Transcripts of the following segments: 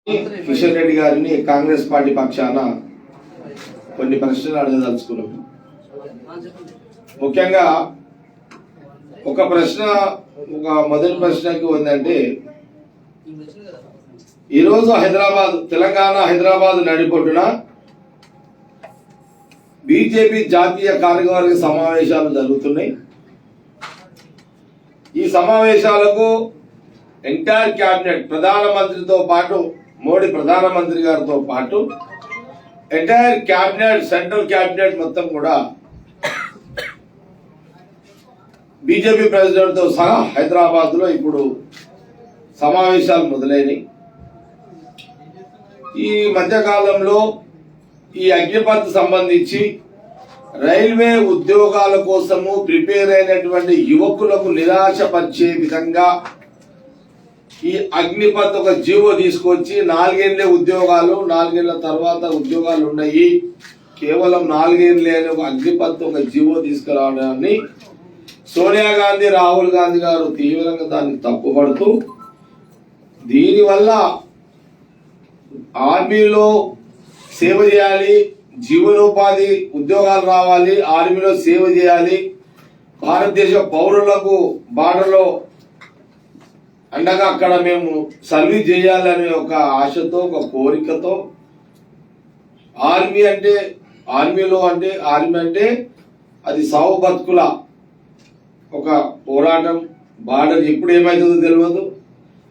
కిషన్ రెడ్డి గారిని కాంగ్రెస్ పార్టీ పక్షాన కొన్ని ప్రశ్నలు అడగదలుచుకున్నాం. ముఖ్యంగా ఒక ప్రశ్న, మొదటి ప్రశ్నకి ఉందంటే, ఈరోజు తెలంగాణ హైదరాబాద్ నడిపొట్టున బీజేపీ జాతీయ కార్యవర్గ సమావేశాలు జరుగుతున్నాయి. ఈ సమావేశాలకు ఎంటైర్ క్యాబినెట్, ప్రధానమంత్రితో పాటు మోడీ ప్రధానమంత్రి గారితో పాటు ఎంటైర్ క్యాబినెట్, సెంట్రల్ క్యాబినెట్ మొత్తం కూడా బీజేపీ ప్రెసిడెంట్ తో సహా హైదరాబాద్ లో ఇప్పుడు సమావేశాలు మొదలైనవి. ఈ మధ్యకాలంలో ఈ అగ్నిపథ్ సంబంధించి రైల్వే ఉద్యోగాల కోసము ప్రిపేర్ అయినటువంటి యువకులకు నిరాశపరిచే విధంగా ఈ అగ్నిపథ్ ఒక జీవో తీసుకొచ్చి 4 ఏళ్లే ఉద్యోగాలు, 4 ఏళ్ల తర్వాత ఉద్యోగాలు ఉన్నాయి, కేవలం 4 ఏళ్లే అని ఒక అగ్నిపథ్ ఒక జీవో తీసుకురావడాన్ని సోనియా గాంధీ, రాహుల్ గాంధీ గారు తీవ్రంగా దాన్ని తప్పుపడుతూ, దీనివల్ల ఆర్మీలో సేవ చేయాలి, జీవనోపాధి ఉద్యోగాలు రావాలి, ఆర్మీలో సేవ చేయాలి, భారతదేశ పౌరులకు బార్డర్లో అండగా అక్కడ మేము సర్వీస్ చేయాలనే ఒక ఆశతో, ఒక కోరికతో ఆర్మీ అంటే అది సావు బతుకుల ఒక పోరాటం. బార్డర్ ఎప్పుడు ఏమైతుందో తెలియదు.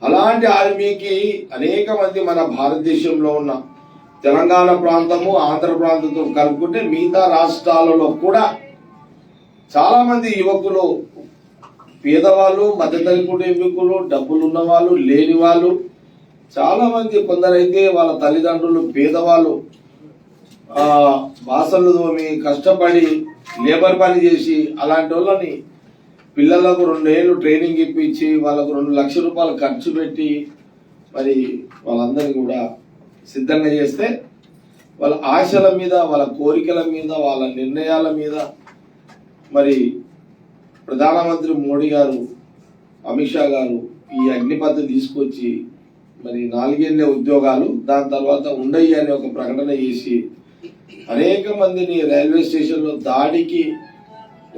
అలాంటి ఆర్మీకి అనేక మంది మన భారతదేశంలో ఉన్న తెలంగాణ ప్రాంతము, ఆంధ్ర ప్రాంతంతో కలుపుకుంటే మిగతా రాష్ట్రాలలో కూడా చాలా మంది యువకులు, పేదవాళ్ళు, మధ్యతరగతి కుటుంబీకులు, డబ్బులు ఉన్న వాళ్ళు, లేని వాళ్ళు, చాలా మంది, కొందరైతే వాళ్ళ తల్లిదండ్రులు పేదవాళ్ళు బాసలు తోమి కష్టపడి లేబర్ పని చేసి అలాంటి వాళ్ళని పిల్లలకు 2 ఏళ్ళు ట్రైనింగ్ ఇప్పించి వాళ్ళకు 2 లక్షల రూపాయలు ఖర్చు పెట్టి మరి వాళ్ళందరినీ కూడా సిద్ధంగా చేస్తే వాళ్ళ ఆశల మీద, వాళ్ళ కోరికల మీద, వాళ్ళ నిర్ణయాల మీద మరి ప్రధానమంత్రి మోడీ గారు, అమిత్ షా గారు ఈ అగ్నిపథ్ తీసుకొచ్చి మరి 4 ఏళ్ల ఉద్యోగాలు దాని తర్వాత ఉండయి అని ఒక ప్రకటన చేసి అనేక మందిని రైల్వే స్టేషన్ లో దాడికి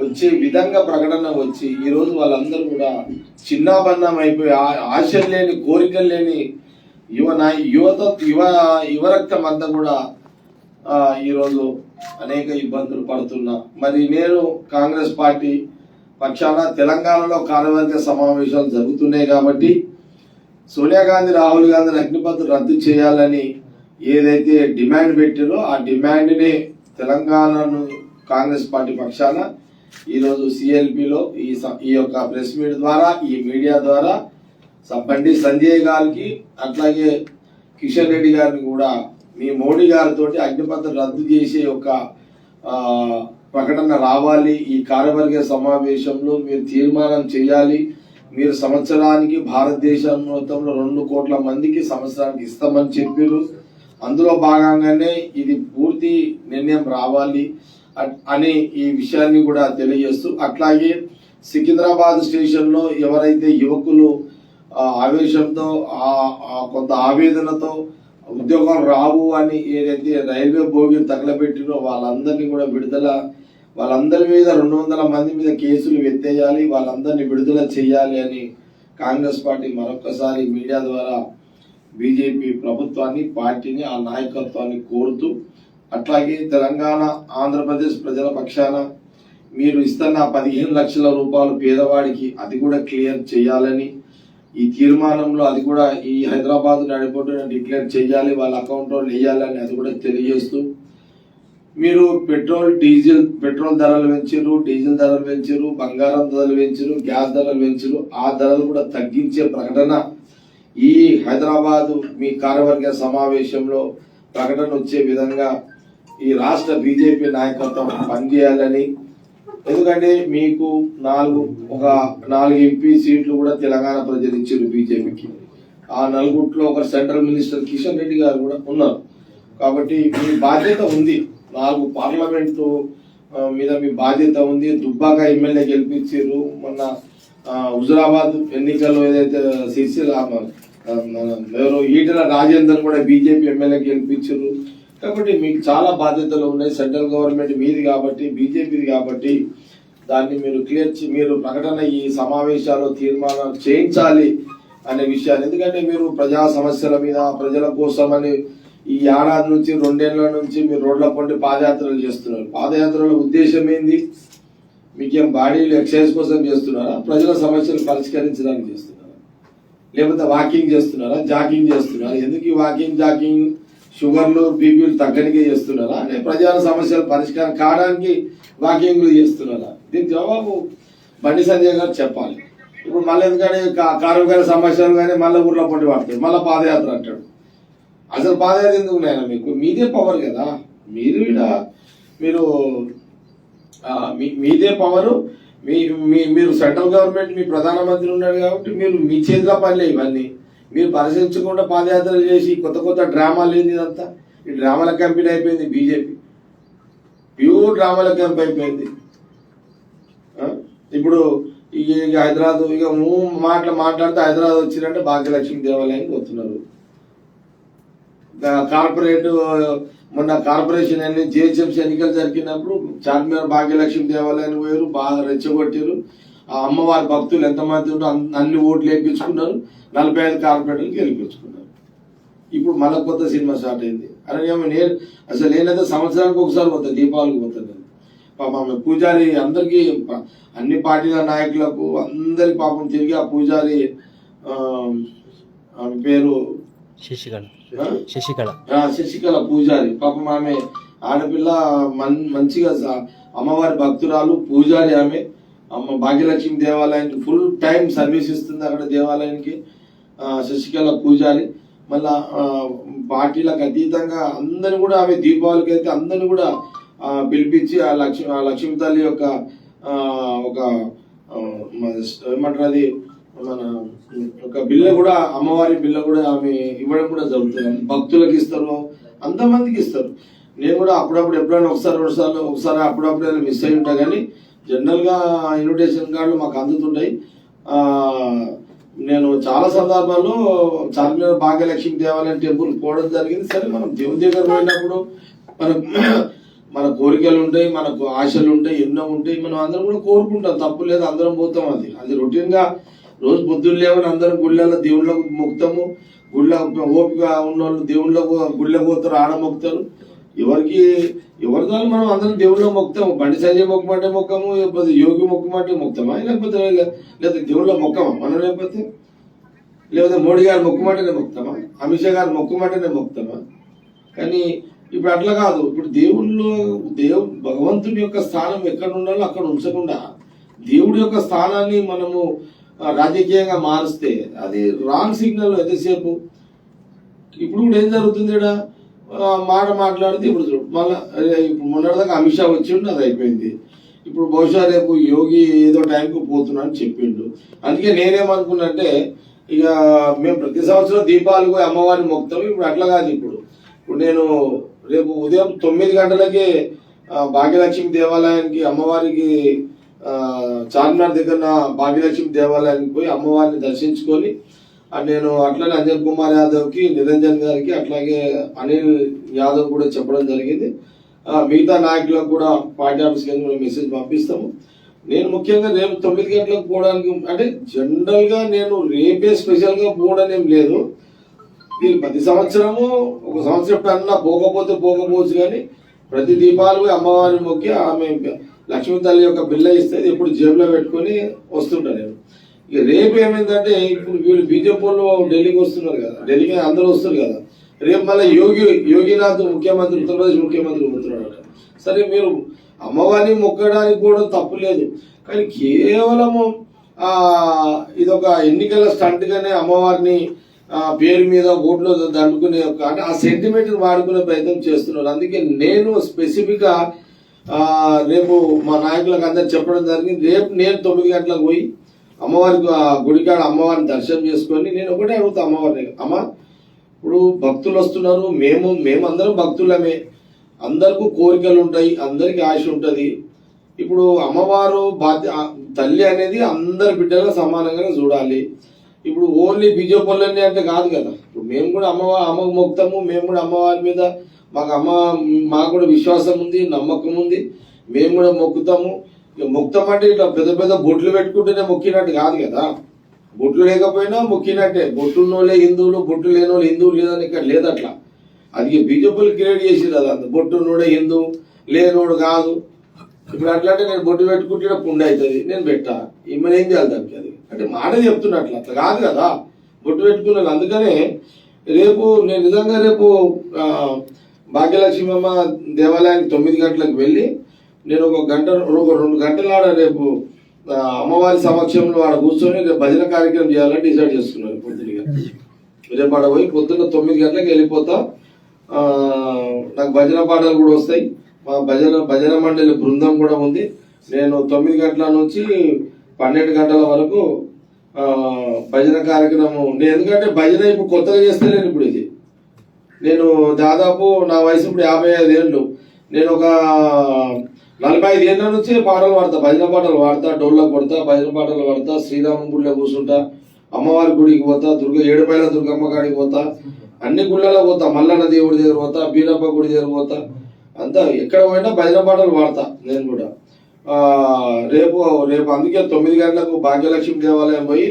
వచ్చే విధంగా ప్రకటన వచ్చి ఈరోజు వాళ్ళందరూ కూడా చిన్నాభిన్నం అయిపోయి ఆశలు లేని, కోరికలు లేని యువరక్తం అంతా కూడా ఈరోజు అనేక ఇబ్బందులు పడుతున్నా. మరి నేను కాంగ్రెస్ పార్టీ పక్షాన తెలంగాణలో కార్యవర్గ సమావేశాలు జరుగుతున్నాయి కాబట్టి సోనియా గాంధీ, రాహుల్ గాంధీని అగ్నిపథ్ రద్దు చేయాలని ఏదైతే డిమాండ్ పెట్టారో ఆ డిమాండ్ని తెలంగాణను కాంగ్రెస్ పార్టీ పక్షాన ఈరోజు సిఎల్పిలో ఈ యొక్క ప్రెస్ మీట్ ద్వారా, ఈ మీడియా ద్వారా బండి సంజయ్ గారికి అట్లాగే కిషన్ రెడ్డి గారిని కూడా మీ మోడీ గారితో అగ్నిపథ్ రద్దు చేసే ఒక ప్రకటన రావాలి, ఈ కార్యవర్గ సమావేశంలో మీరు తీర్మానం చేయాలి, మీరు సంవత్సరానికి భారతదేశం మొత్తంలో 2 కోట్ల మందికి సంవత్సరానికి ఇస్తామని చెప్పారు, అందులో భాగంగానే ఇది పూర్తి నిర్ణయం రావాలి అని ఈ విషయాన్ని కూడా తెలియజేస్తూ, అట్లాగే సికింద్రాబాద్ స్టేషన్ లో ఎవరైతే యువకులు ఆవేశంతో, కొంత ఆవేదనతో ఉద్యోగాలు రావు అని ఏదైతే రైల్వే బోగీలు తగలబెట్టినో వాళ్ళందరినీ కూడా వాళ్ళందరి మీద 200 మంది మీద కేసులు ఎత్తేయాలి, వాళ్ళందరినీ విడుదల చేయాలి అని కాంగ్రెస్ పార్టీ మరొకసారి మీడియా ద్వారా బీజేపీ ప్రభుత్వాన్ని, పార్టీని, ఆ నాయకత్వాన్ని కోరుతూ, అట్లాగే తెలంగాణ, ఆంధ్రప్రదేశ్ ప్రజల పక్షాన మీరు ఇస్తున్న 15 లక్షల రూపాయలు పేదవాడికి అది కూడా క్లియర్ చేయాలని, ఈ తీర్మానంలో అది కూడా ఈ హైదరాబాద్ నడిపోతున్న డిక్లేర్ చేయాలి, వాళ్ళ అకౌంట్ లో వేయాలని అది కూడా తెలియజేస్తూ, మీరు పెట్రోల్ ధరలు పెంచారు, డీజిల్ ధరలు పెంచారు, బంగారం ధరలు పెంచారు, గ్యాస్ ధరలు పెంచారు, ఆ ధరలు కూడా తగ్గించే ప్రకటన ఈ హైదరాబాద్ మీ కార్యవర్గ సమావేశంలో ప్రకటన వచ్చే విధంగా ఈ రాష్ట్ర బీజేపీ నాయకత్వం పనిచేయాలని. ఎందుకంటే మీకు 4 ఎంపీ సీట్లు కూడా తెలంగాణ ప్రజలు ఇచ్చారు బీజేపీకి. ఆ 4 ఒక సెంట్రల్ మినిస్టర్ కిషన్ రెడ్డి గారు కూడా ఉన్నారు. కాబట్టి మీ బాధ్యత ఉంది, 4 పార్లమెంటు మీద మీ బాధ్యత ఉంది. దుబ్బాక ఎమ్మెల్యే గెలిపించారు మొన్న, హుజురాబాద్ ఎన్నికల్లో ఏదైతే సిరిసిల్ల ఎవరు ఈటల రాజేందర్ కూడా బీజేపీ ఎమ్మెల్యే గెలిపించారు. కాబట్టి మీకు చాలా బాధ్యతలు ఉన్నాయి. సెంట్రల్ గవర్నమెంట్ మీది కాబట్టి, బీజేపీది కాబట్టి దాన్ని మీరు మీరు ప్రకటన ఈ సమావేశాల్లో తీర్మానం చేయించాలి అనే విషయాన్ని. ఎందుకంటే మీరు ప్రజా సమస్యల మీద ప్రజల కోసం అని ఈ ఏడాది నుంచి 2 ఏళ్ల నుంచి మీరు రోడ్ల పండి పాదయాత్రలు చేస్తున్నారు. పాదయాత్రల ఉద్దేశం ఏంది? మీకేం బాడీలు ఎక్సర్సైజ్ కోసం చేస్తున్నారా? ప్రజల సమస్యలు పరిష్కరించడానికి చేస్తున్నారా? లేకపోతే వాకింగ్ చేస్తున్నారా? జాకింగ్ చేస్తున్నారా? ఎందుకు ఈ వాకింగ్ జాకింగ్? షుగర్లు బీపీలు తగ్గనికే చేస్తున్నారా? అంటే ప్రజల సమస్యలు పరిష్కారం కావడానికి వాకింగ్లు చేస్తున్నారా? దీనికి జవాబు బండి సంజయ్ గారు చెప్పాలి. ఇప్పుడు మళ్ళీ ఎందుకంటే కార్మికుల సమస్యలు కానీ మళ్ళీ ఊర్లో పండి పడతాయి, మళ్ళీ పాదయాత్ర అంటాడు. అసలు పాదయాత్ర ఎందుకు నాయన? మీకు మీదే పవర్ కదా. మీరు మీదే పవరు. మీరు సెంట్రల్ గవర్నమెంట్, మీ ప్రధానమంత్రి ఉన్నాడు కాబట్టి మీ చేతిలో పనిలే ఇవన్నీ. మీరు పరిశీలించకుండా పాదయాత్రలు చేసి కొత్త డ్రామాలు ఏంది ఇదంతా? ఈ డ్రామాల కంపెనీ అయిపోయింది బీజేపీ. ప్యూర్ డ్రామాల కంపెనీ అయిపోయింది. ఇప్పుడు ఇక హైదరాబాద్ ఇక మాట్లాడితే హైదరాబాద్ వచ్చిందంటే భాగ్యలక్ష్మి దేవాలయానికి వస్తున్నారు. మొన్న కార్పొరేషన్ జిహెచ్ఎంసీ ఎన్నికలు జరిగినప్పుడు చార్మినార్ భాగ్యలక్ష్మి దేవాలయానికి పోయారు, బాగా రెచ్చగొట్టారు. ఆ అమ్మవారి భక్తులు ఎంతమంది ఉంటే అన్ని ఓట్లు వేయించుకున్నారు. 45 కార్పొరేటర్లు గెలిపించుకున్నారు. ఇప్పుడు మళ్ళీ కొత్త సినిమా స్టార్ట్ అయింది. అరే నేను అసలు నేనైతే సంవత్సరానికి ఒకసారి పోతా, దీపావళికి పోతాను. పాపం పూజారి అందరికీ, అన్ని పార్టీల నాయకులకు అందరి పాపం తిరిగి ఆ పూజారి ఆమె పేరు శశికళ పూజారి. పాపం ఆమె ఆడపిల్ల మంచిగా అమ్మవారి భక్తురాలు, పూజారి. ఆమె భాగ్యలక్ష్మి దేవాలయానికి ఫుల్ టైం సర్వీస్ ఇస్తుంది అక్కడ దేవాలయానికి. శశికళ పూజారి మళ్ళా పార్టీలకు అతీతంగా అందరిని కూడా ఆమె దీపావళికి అయితే అందరిని కూడా పిలిపించి ఆ లక్ష్మీ తల్లి యొక్క ఒక ఏమంటారు అది మన ఒక బిల్ల కూడా, అమ్మవారి బిల్ల కూడా ఆమె ఇవ్వడం కూడా జరుగుతుంది. భక్తులకు ఇస్తారు, అంతమందికి ఇస్తారు. నేను కూడా అప్పుడప్పుడు ఎప్పుడైనా ఒకసారి అప్పుడప్పుడు మిస్ అయి ఉంటా. కానీ జనరల్ గా ఇన్విటేషన్ కార్డులు మాకు అందుతుంటాయి. నేను చాలా సందర్భాల్లో చార్మినార్ భాగ్యలక్ష్మి దేవాలయం టెంపుల్ పోవడం జరిగింది. సరే, మనం దేవుని దగ్గర పోయినప్పుడు మన కోరికలు ఉంటాయి, మనకు ఆశలు ఉంటాయి, ఎన్నో ఉంటాయి. మనం అందరం కూడా కోరుకుంటాం, తప్పు లేదు, అందరం పోతాం. అది రొటీన్ గా రోజు పొద్దున్న లేవని అందరం గుళ్ళలో దేవుళ్ళకు మొక్కుతాము. గుళ్ళ ఓపిక ఉన్న వాళ్ళు దేవుళ్ళకు గుళ్ళ పోతారు, ఆడ మొక్కుతారు. ఎవరితో మనం అందరం దేవుళ్ళ మొక్కుతాము. బండి సంజయ్ మొక్కమంటే మొక్కము, లేకపోతే యోగి మొక్కమంటే మొక్కుతామా, లేకపోతే దేవుళ్ళ మొక్కమా మనం? లేకపోతే మోడీ గారు మొక్కమంటేనే మొక్కుతామా, అమిత్ షా గారు మొక్కమంటేనే మొక్కుతామా? కానీ ఇప్పుడు అట్లా కాదు. ఇప్పుడు భగవంతుడి యొక్క స్థానం ఎక్కడ ఉండాలో అక్కడ ఉంచకుండా దేవుడి యొక్క స్థానాన్ని మనము రాజకీయంగా మారుస్తే అది రాంగ్ సిగ్నల్. ఎంతసేపు ఇప్పుడు కూడా ఏం జరుగుతుంది? ఇక్కడ మాట్లాడితే ఇప్పుడు చూడు మళ్ళీ మొన్నటిదాకా అమిత్ షా వచ్చిండు, అది అయిపోయింది. ఇప్పుడు బహుశా రేపు యోగి ఏదో టైంకి పోతున్నా అని చెప్పిండు. అందుకే నేనేమనుకున్నా అంటే, ఇక మేము ప్రతి సంవత్సరం దీపావళికి పోయి అమ్మవారిని మొక్కుతాం. ఇప్పుడు అట్లా కాదు. ఇప్పుడు నేను రేపు ఉదయం 9 గంటలకే భాగ్యలక్ష్మి దేవాలయానికి, అమ్మవారికి చార్మినార్ దగ్గర భాగ్యలక్ష్మి దేవాలయానికి పోయి అమ్మవారిని దర్శించుకొని, నేను అట్లానే అంజన్ కుమార్ యాదవ్కి, నిరంజన్ గారికి, అట్లాగే అనిల్ యాదవ్ కూడా చెప్పడం జరిగింది. మిగతా నాయకులకు కూడా పార్టీ ఆఫీస్ కింద మెసేజ్ పంపిస్తాము. నేను ముఖ్యంగా రేపు 9 గంటలకు పోవడానికి, అంటే జనరల్ గా నేను రేపే స్పెషల్ గా పోవడం ఏం లేదు. వీళ్ళు ప్రతి సంవత్సరము ఒక సంవత్సరం ఎప్పుడన్నా పోకపోవచ్చు. కానీ ప్రతి దీపావళి అమ్మవారిని మొక్కి ఆమె లక్ష్మీ తల్లి యొక్క బిల్ల ఇస్తే ఎప్పుడు జేబులో పెట్టుకొని వస్తుంటా నేను. ఇక రేపు ఏమైందంటే, ఇప్పుడు వీళ్ళు బీజేపీ వాళ్ళు ఢిల్లీకి వస్తున్నారు కదా, ఢిల్లీకి అందరూ వస్తారు కదా. రేపు మళ్ళీ యోగినాథ్ ముఖ్యమంత్రి, ఉత్తరప్రదేశ్ ముఖ్యమంత్రి పోతున్నాడు. సరే, మీరు అమ్మవారిని మొక్కడానికి కూడా తప్పు లేదు. కానీ కేవలము ఇదొక ఎన్నికల స్టంట్ గానే అమ్మవారిని పేరు మీద ఓట్లు దండుకునే అంటే ఆ సెంటిమెంట్ వాడుకునే ప్రయత్నం చేస్తున్నారు. అందుకే నేను స్పెసిఫిక్ గా రేపు మా నాయకులకు అందరు చెప్పడం జరిగింది. రేపు నేను 9 గంటలకు పోయి అమ్మవారికి గుడికాడ అమ్మవారిని దర్శనం చేసుకొని నేను ఒకటే అడుగుతా అమ్మవారిని, అమ్మ ఇప్పుడు భక్తులు వస్తున్నారు, మేమందరం భక్తులమే, అందరికీ కోరికలు ఉంటాయి, అందరికి ఆశ ఉంటది. ఇప్పుడు అమ్మవారు తల్లి అనేది అందరి బిడ్డగా సమానంగానే చూడాలి. ఇప్పుడు ఓన్లీ బీజేపీ అంటే కాదు కదా. ఇప్పుడు మేము కూడా అమ్మకు మొక్తాము, మేము కూడా అమ్మవారి మీద మాకు కూడా విశ్వాసం ఉంది, నమ్మకం ఉంది, మేము కూడా మొక్కుతాము. మొక్తాం అంటే ఇట్లా పెద్ద పెద్ద బొట్లు పెట్టుకుంటేనే మొక్కినట్టు కాదు కదా. బొట్లు లేకపోయినా మొక్కినట్టే. బొట్లు ఉన్నోళ్ళే హిందువులు, బొట్లు లేని వాళ్ళు హిందువులు లేదని ఇక్కడ లేదు అట్లా. అది బీజేపీలు క్రియేట్ చేసిరు అది. అంత బొట్టు ఉన్నోడే హిందువు, లేనోడు కాదు. ఇప్పుడు అట్లా అంటే నేను బొట్టు పెట్టుకుంటే పుండు అవుతుంది, నేను పెట్టా, ఈమెను ఏం చేయాలి దానికి? అది అంటే మాట చెప్తున్నట్లు అట్లా కాదు కదా బొట్టు పెట్టుకున్నాను. అందుకనే రేపు నేను నిజంగా రేపు భాగ్యలక్ష్మి అమ్మ దేవాలయానికి 9 గంటలకు వెళ్ళి నేను ఒక 2 గంటల ఆడ రేపు అమ్మవారి సమక్షంలో ఆడ కూర్చొని రేపు భజన కార్యక్రమం చేయాలని డిసైడ్ చేసుకున్నాను. పొద్దునగా రేపు ఆడ పోయి పొద్దున్న 9 గంటలకు వెళ్ళిపోతా. నాకు భజన పాటలు కూడా వస్తాయి. మా భజన మండలి బృందం కూడా ఉంది. నేను 9 గంటల నుంచి 12 గంటల వరకు భజన కార్యక్రమం. నేను ఎందుకంటే భజన ఇప్పుడు కొత్తగా చేస్తలేను. ఇప్పుడు ఇది నేను దాదాపు నా వయసు ఇప్పుడు 55 ఏళ్ళు. నేను ఒక 45 ఏళ్ళ నుంచి పాటలు పాడతా, భజన పాటలు పాడతా, డోళ్ళ కొడతా, భజన పాటలు పాడతా, శ్రీరామ గుడిలో కూర్చుంటా, అమ్మవారి గుడికి పోతా, ఏడుపైల దుర్గమ్మ కాడికి పోతా, అన్ని గుళ్ళలో పోతా, మల్లన్న దేవుడి దగ్గర పోతా, బీరప్ప గుడి దగ్గర పోతా, అంతా ఎక్కడ పోయినా భజన పాటలు పాడతా నేను కూడా. రేపు అందుకే 9 గంటలకు భాగ్యలక్ష్మి దేవాలయం పోయి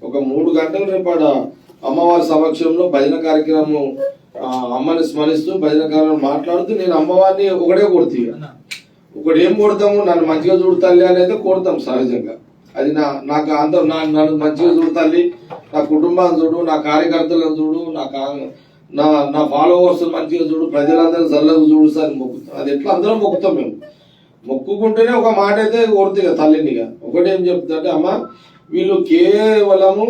ఒక 3 గంటలు రేపు ఆడ అమ్మవారి సమక్షంలో భజన కార్యక్రమం, అమ్మని స్మరిస్తూ భజన కార్యక్రమం మాట్లాడుతూ నేను అమ్మవారిని ఒకటే కొడుతీ. ఒకటి ఏం కొడతాము, నన్ను మంచిగా చూడు తల్లి అనేది కొడతాం సహజంగా. అది నాకు నన్ను మంచిగా చూడు తల్లి, నా కుటుంబాన్ని చూడు, నా కార్యకర్తలను చూడు, నా ఫాలోవర్స్ మంచిగా చూడు, ప్రజలందరూ చల్లగా చూడు సార్ మొక్కుతాం. అది ఎట్లా అందరం మొక్కుతాం. మేము మొక్కుకుంటేనే ఒక మాట అయితే కొడుతుంది కదా తల్లినిగా. ఒకటేం చెప్తుందంటే అమ్మ వీళ్ళు కేవలము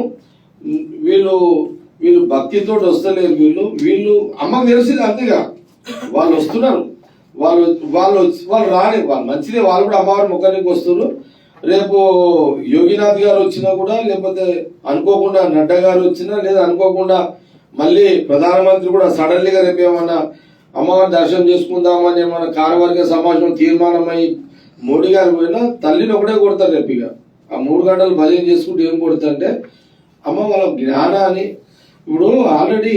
వీళ్ళు భక్తితో వస్తలేరు, వీళ్ళు అమ్మకు తెలిసింది అంతేగా. వాళ్ళు వస్తున్నారు, వాళ్ళు రాని వాళ్ళు మంచిదే, వాళ్ళు కూడా అమ్మవారి ముఖానికి వస్తున్నారు. రేపు యోగినాథ్ గారు వచ్చినా కూడా, లేకపోతే అనుకోకుండా నడ్డా గారు వచ్చినా, లేదా అనుకోకుండా మళ్ళీ ప్రధానమంత్రి కూడా సడన్లీ గా రేపు ఏమన్నా అమ్మవారి దర్శనం చేసుకుందామని ఏమన్నా కార్యవర్గ సమాజం తీర్మానమై మోడీ గారు పోయినా తల్లిని ఒకటే కొడతారు. రేపు ఇక ఆ 3 గంటలు భజన చేసుకుంటూ ఏం కొడతారంటే అమ్మ వాళ్ళ జ్ఞానాన్ని. ఇప్పుడు ఆల్రెడీ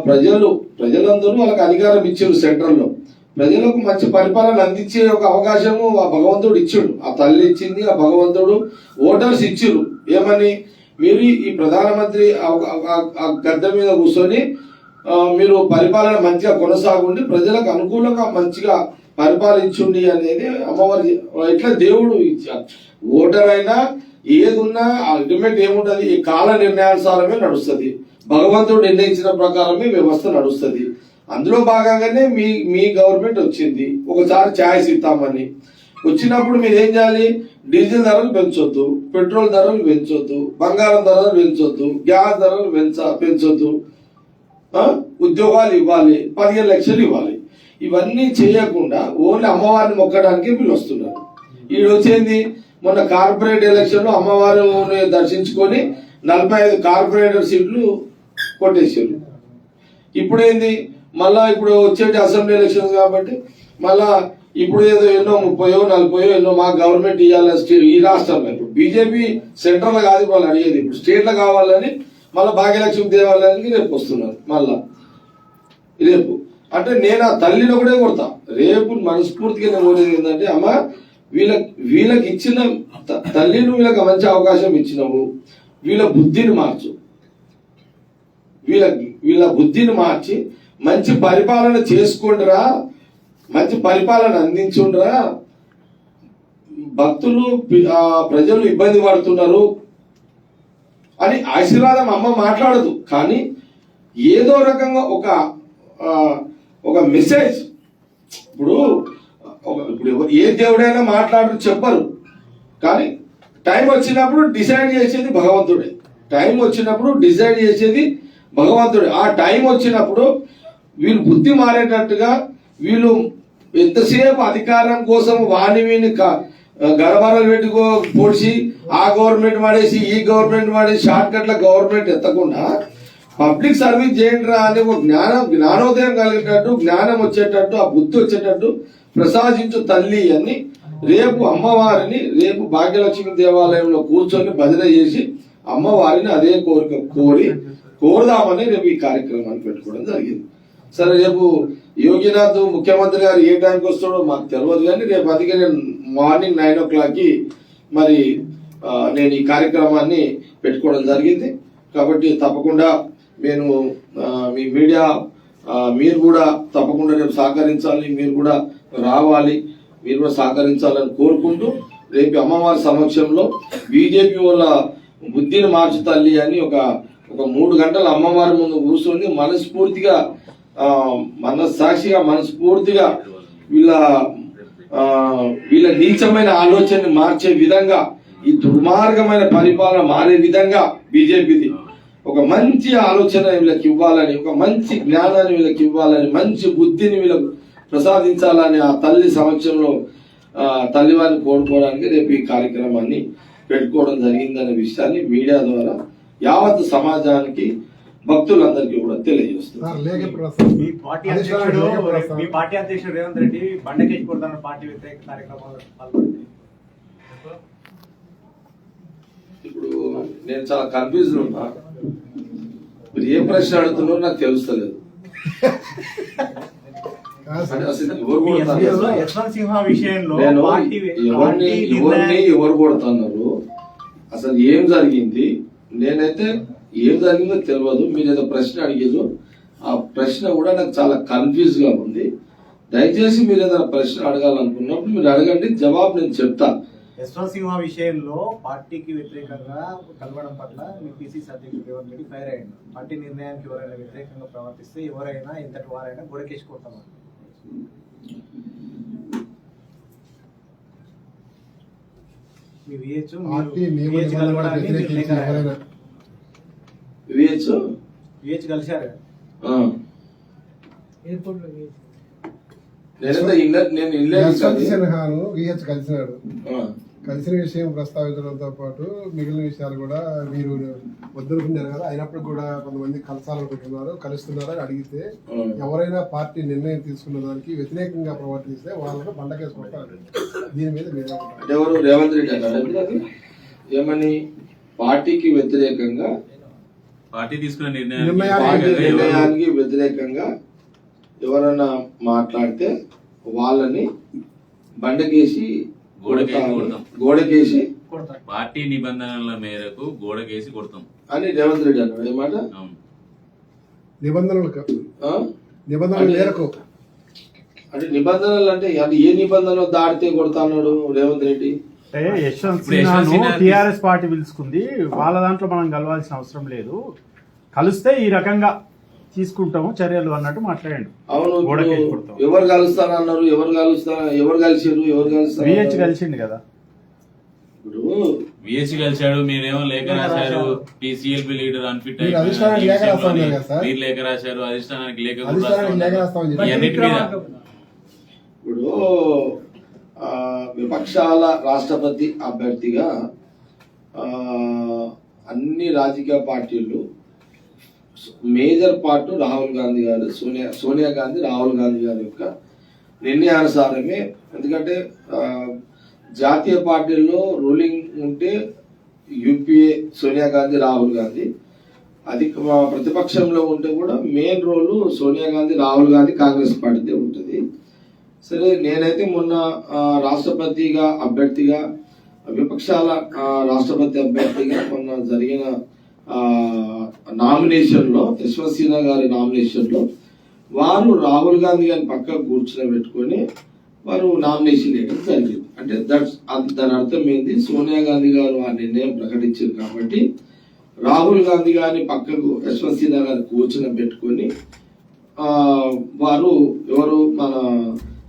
ప్రజలందరూ వాళ్ళకి అధికారం ఇచ్చారు సెంట్రల్లో. ప్రజలకు మంచి పరిపాలన అందించే ఒక అవకాశము ఆ భగవంతుడు ఇచ్చాడు, ఆ తల్లి ఇచ్చింది, ఆ భగవంతుడు ఓటర్స్ ఇచ్చారు. ఏమని? మీరు ఈ ప్రధానమంత్రి గద్దె మీద కూర్చొని మీరు పరిపాలన మంచిగా కొనసాగుండి ప్రజలకు అనుకూలంగా మంచిగా పరిపాలించుండి అనేది అమ్మవారి. ఇట్లా దేవుడు ఓటర్ అయినా ఏదున్నా అల్టిమేట్ ఏముంటది, ఈ కాల నిర్ణయానుసారమే నడుస్తుంది. భగవంతుడు నిర్ణయించిన ప్రకారమే వ్యవస్థ నడుస్తుంది. అందులో భాగంగానే మీ గవర్నమెంట్ వచ్చింది. ఒకసారి ఛాయిస్ ఇస్తామని వచ్చినప్పుడు మీరు ఏం చేయాలి? డీజిల్ ధరలు పెంచొద్దు, పెట్రోల్ ధరలు పెంచొద్దు, బంగారం ధరలు పెంచొద్దు, గ్యాస్ ధరలు పెంచొద్దు, ఉద్యోగాలు ఇవ్వాలి, 15 లక్షలు ఇవ్వాలి. ఇవన్నీ చేయకుండా ఓన్లీ అమ్మవారిని మొక్కడానికి వీళ్ళు వస్తున్నారు. వీళ్ళు వచ్చేది మొన్న కార్పొరేట్ ఎలక్షన్ లో అమ్మవారిని దర్శించుకొని 45 కార్పొరేటర్ సీట్లు కొట్టేసారు. ఇప్పుడేంది మళ్ళా ఇప్పుడు వచ్చేటి అసెంబ్లీ ఎలక్షన్స్ కాబట్టి మళ్ళా ఇప్పుడు ఏదో ఎన్నో 30 40 ఎన్నో మా గవర్నమెంట్ ఇవ్వాలి ఈ రాష్ట్రంలో. ఇప్పుడు బీజేపీ సెంట్రల్ లో కాదు వాళ్ళు అడిగేది, ఇప్పుడు స్టేట్ లో కావాలని మళ్ళీ భాగ్యలక్ష్మి దేవాలయానికి రేపు వస్తున్నారు. మళ్ళా రేపు అంటే నేను ఆ తల్లిని ఒకటే కొడతా. రేపు మనస్ఫూర్తిగా నేను కోరేది ఏంటంటే అమ్మ వీళ్ళకి ఇచ్చిన తల్లిని వీళ్ళకి మంచి అవకాశం ఇచ్చినావు, వీళ్ళ బుద్ధిని మార్చు, వీళ్ళ బుద్ధిని మార్చి మంచి పరిపాలన చేసుకోండిరా, మంచి పరిపాలన అందించుండ్రా. భక్తులు ప్రజలు ఇబ్బంది పడుతున్నారు అని ఆశీర్వాదం అమ్మ మాట్లాడదు, కానీ ఏదో రకంగా ఒక మెసేజ్. ఇప్పుడు ఏ దేవుడైనా మాట్లాడు చెప్పరు, కానీ టైం వచ్చినప్పుడు డిసైడ్ చేసేది భగవంతుడే. టైం వచ్చినప్పుడు డిసైడ్ చేసేది భగవంతుడే. ఆ టైం వచ్చినప్పుడు వీళ్ళు బుద్ధి మారేటట్టుగా, వీళ్ళు ఎంతసేపు అధికారం కోసం వీని గడబడలు పెట్టుకో పొడిచి ఆ గవర్నమెంట్ వాడేసి ఈ గవర్నమెంట్ వాడేసి షార్ట్ కట్ల గవర్నమెంట్ ఎత్తకుండా పబ్లిక్ సర్వీస్ చేయండి రా అని ఒక జ్ఞానోదయం కలిగేటట్టు, జ్ఞానం వచ్చేటట్టు, ఆ బుద్ధి వచ్చేటట్టు ప్రసాదించు తల్లి అని రేపు అమ్మవారిని రేపు భాగ్యలక్ష్మి దేవాలయంలో కూర్చొని భజన చేసి అమ్మవారిని అదే కోరుదామని రేపు ఈ కార్యక్రమాన్ని పెట్టుకోవడం జరిగింది. సరే, రేపు యోగినాథ్ ముఖ్యమంత్రి గారు ఏ టైంకి వస్తాడో మాకు తెలియదు, కానీ రేపు అందుకే నేను మార్నింగ్ 9 o'clockకి మరి నేను ఈ కార్యక్రమాన్ని పెట్టుకోవడం జరిగింది. కాబట్టి తప్పకుండా నేను మీ మీడియా మీరు కూడా తప్పకుండా రేపు సహకరించాలి, మీరు కూడా రావాలి, మీరు కూడా సహకరించాలని కోరుకుంటూ రేపు అమ్మవారి సమక్షంలో బీజేపీ వాళ్ళ బుద్ధిని మార్చు తల్లి అని ఒక 3 గంటలు అమ్మవారి ముందు కూర్చొని మనస్ఫూర్తిగా మనస్ఫూర్తిగా వీళ్ళ నీచమైన ఆలోచనని మార్చే విధంగా, ఈ దుర్మార్గమైన పరిపాలన మారే విధంగా బీజేపీది ఒక మంచి ఆలోచన వీళ్ళకి ఇవ్వాలని, ఒక మంచి జ్ఞానాన్ని వీళ్ళకి ఇవ్వాలని, మంచి బుద్ధిని వీళ్ళకు ప్రసాదించాలని ఆ తల్లి సమక్షంలో తల్లివారిని కోరుకోవడానికి రేపు ఈ కార్యక్రమాన్ని పెట్టుకోవడం జరిగిందనే విషయాన్ని మీడియా ద్వారా యావత్ సమాజానికి భక్తులందరికీ కూడా తెలియజేస్తున్నారు. మీ పార్టీ అధ్యక్షుడు రేవంత్ రెడ్డి బండకేసి కొడతాను పార్టీ వ్యతిరేక కార్యక్రమాలు పాల్గొంటుంది. ఇప్పుడు నేను చాలా కన్ఫ్యూజ్ ఉన్నా, మీరు ఏ ప్రశ్న అడుగుతున్నారో నాకు తెలుస్తలేదు. ఎవరు కొడుతున్నారు, అసలు ఏం జరిగింది, నేనైతే ఏం జరిగిందో తెలియదు. మీరు ఏదో ప్రశ్న అడిగేదో ఆ ప్రశ్న కూడా నాకు చాలా కన్ఫ్యూజ్ గా ఉంది. దయచేసి మీరు ఏదైనా ప్రశ్న అడగాలనుకున్నప్పుడు మీరు అడగండి, జవాబు నేను చెప్తాను. యశ్వంత్ సింహ విషయంలో పార్టీకి వ్యతిరేకంగా కలవడం పట్ల మీ పిసిసి అధ్యక్షుడు రేవంత్ రెడ్డి ఫైర్ అయ్యాడు. పార్టీ నిర్ణయానికి ఎవరైనా వ్యతిరేకంగా ప్రవర్తిస్తే ఎవరైనా ఎంతటి వారైనా గొడకేసి కొడతామని కలిశారు. కలిసిన విషయం ప్రస్తావించడంతో పాటు మిగిలిన విషయాలు కూడా మీరు వద్దనుకున్నారు కదా, అయినప్పుడు కూడా కొంతమంది కలసాలనుకుంటున్నారు, కలుస్తున్నారు అని అడిగితే ఎవరైనా పార్టీ నిర్ణయం తీసుకున్న దానికి వ్యతిరేకంగా ప్రవర్తిస్తే వాళ్ళకు బండకేసుకుంటారు. దీని మీద ఎవరు రేవంత్ రెడ్డి అన్నారు ఏమని, పార్టీకి వ్యతిరేకంగా పార్టీ తీసుకున్న నిర్ణయానికి వ్యతిరేకంగా ఎవరన్నా మాట్లాడితే వాళ్ళని బండకేసి గోడకేసి పార్టీ నిబంధనల మేరకు గోడకేసి కొడతాం అని రేవంత్ రెడ్డి అన్నాడు. ఏమాట నిబంధనలు మేరకు అంటే నిబంధనలు అంటే ఏ నిబంధనలు దాటితే కొడతాడు రేవంత్ రెడ్డి? టిఆర్ఎస్ పార్టీ పిలుచుకుంది, వాళ్ళ దాంట్లో మనం కలవాల్సిన అవసరం లేదు, కలిస్తే ఈ రకంగా తీసుకుంటాము చర్యలు అన్నట్టు మాట్లాడండి. అవును, ఎవరు కలుస్తారన్నారు, ఎవరు కలిసిండు కదా. ఇప్పుడు విఎస్సి కలిశాడు, మీరేమో లేఖ రాశారు, టీసీఎల్పీ లీడర్ అన్ఫిట్ మీరు లేఖ రాశారు, అధిష్టానానికి లేఖ అన్నిటి మీద. ఇప్పుడు విపక్షాల రాష్ట్రపతి అభ్యర్థిగా అన్ని రాజకీయ పార్టీలు మేజర్ పార్ట్ రాహుల్ గాంధీ గారు, సోనియా గాంధీ రాహుల్ గాంధీ గారి యొక్క నిర్ణయానుసారమే. ఎందుకంటే జాతీయ పార్టీల్లో రూలింగ్ ఉంటే యూపీఏ సోనియా గాంధీ రాహుల్ గాంధీ, ప్రతిపక్షంలో ఉంటే కూడా మెయిన్ రోలు సోనియా గాంధీ రాహుల్ గాంధీ కాంగ్రెస్ పార్టీదే ఉంటుంది. సరే, నేనైతే మొన్న రాష్ట్రపతిగా అభ్యర్థిగా విపక్షాల రాష్ట్రపతి అభ్యర్థిగా మొన్న జరిగిన నామినేషన్ లో యశ్వంత్ గారి నామినేషన్ లో వారు రాహుల్ గాంధీ గారిని పక్కకు కూర్చోబెట్టుకొని వారు నామినేషన్ వేయడం జరిగింది. అంటే దాని అర్థం ఏంది, సోనియా గాంధీ గారు ఆ నిర్ణయం ప్రకటించారు కాబట్టి రాహుల్ గాంధీ గారిని పక్కకు యశ్వంత్ గారిని కూర్చోబెట్టుకొని వారు మన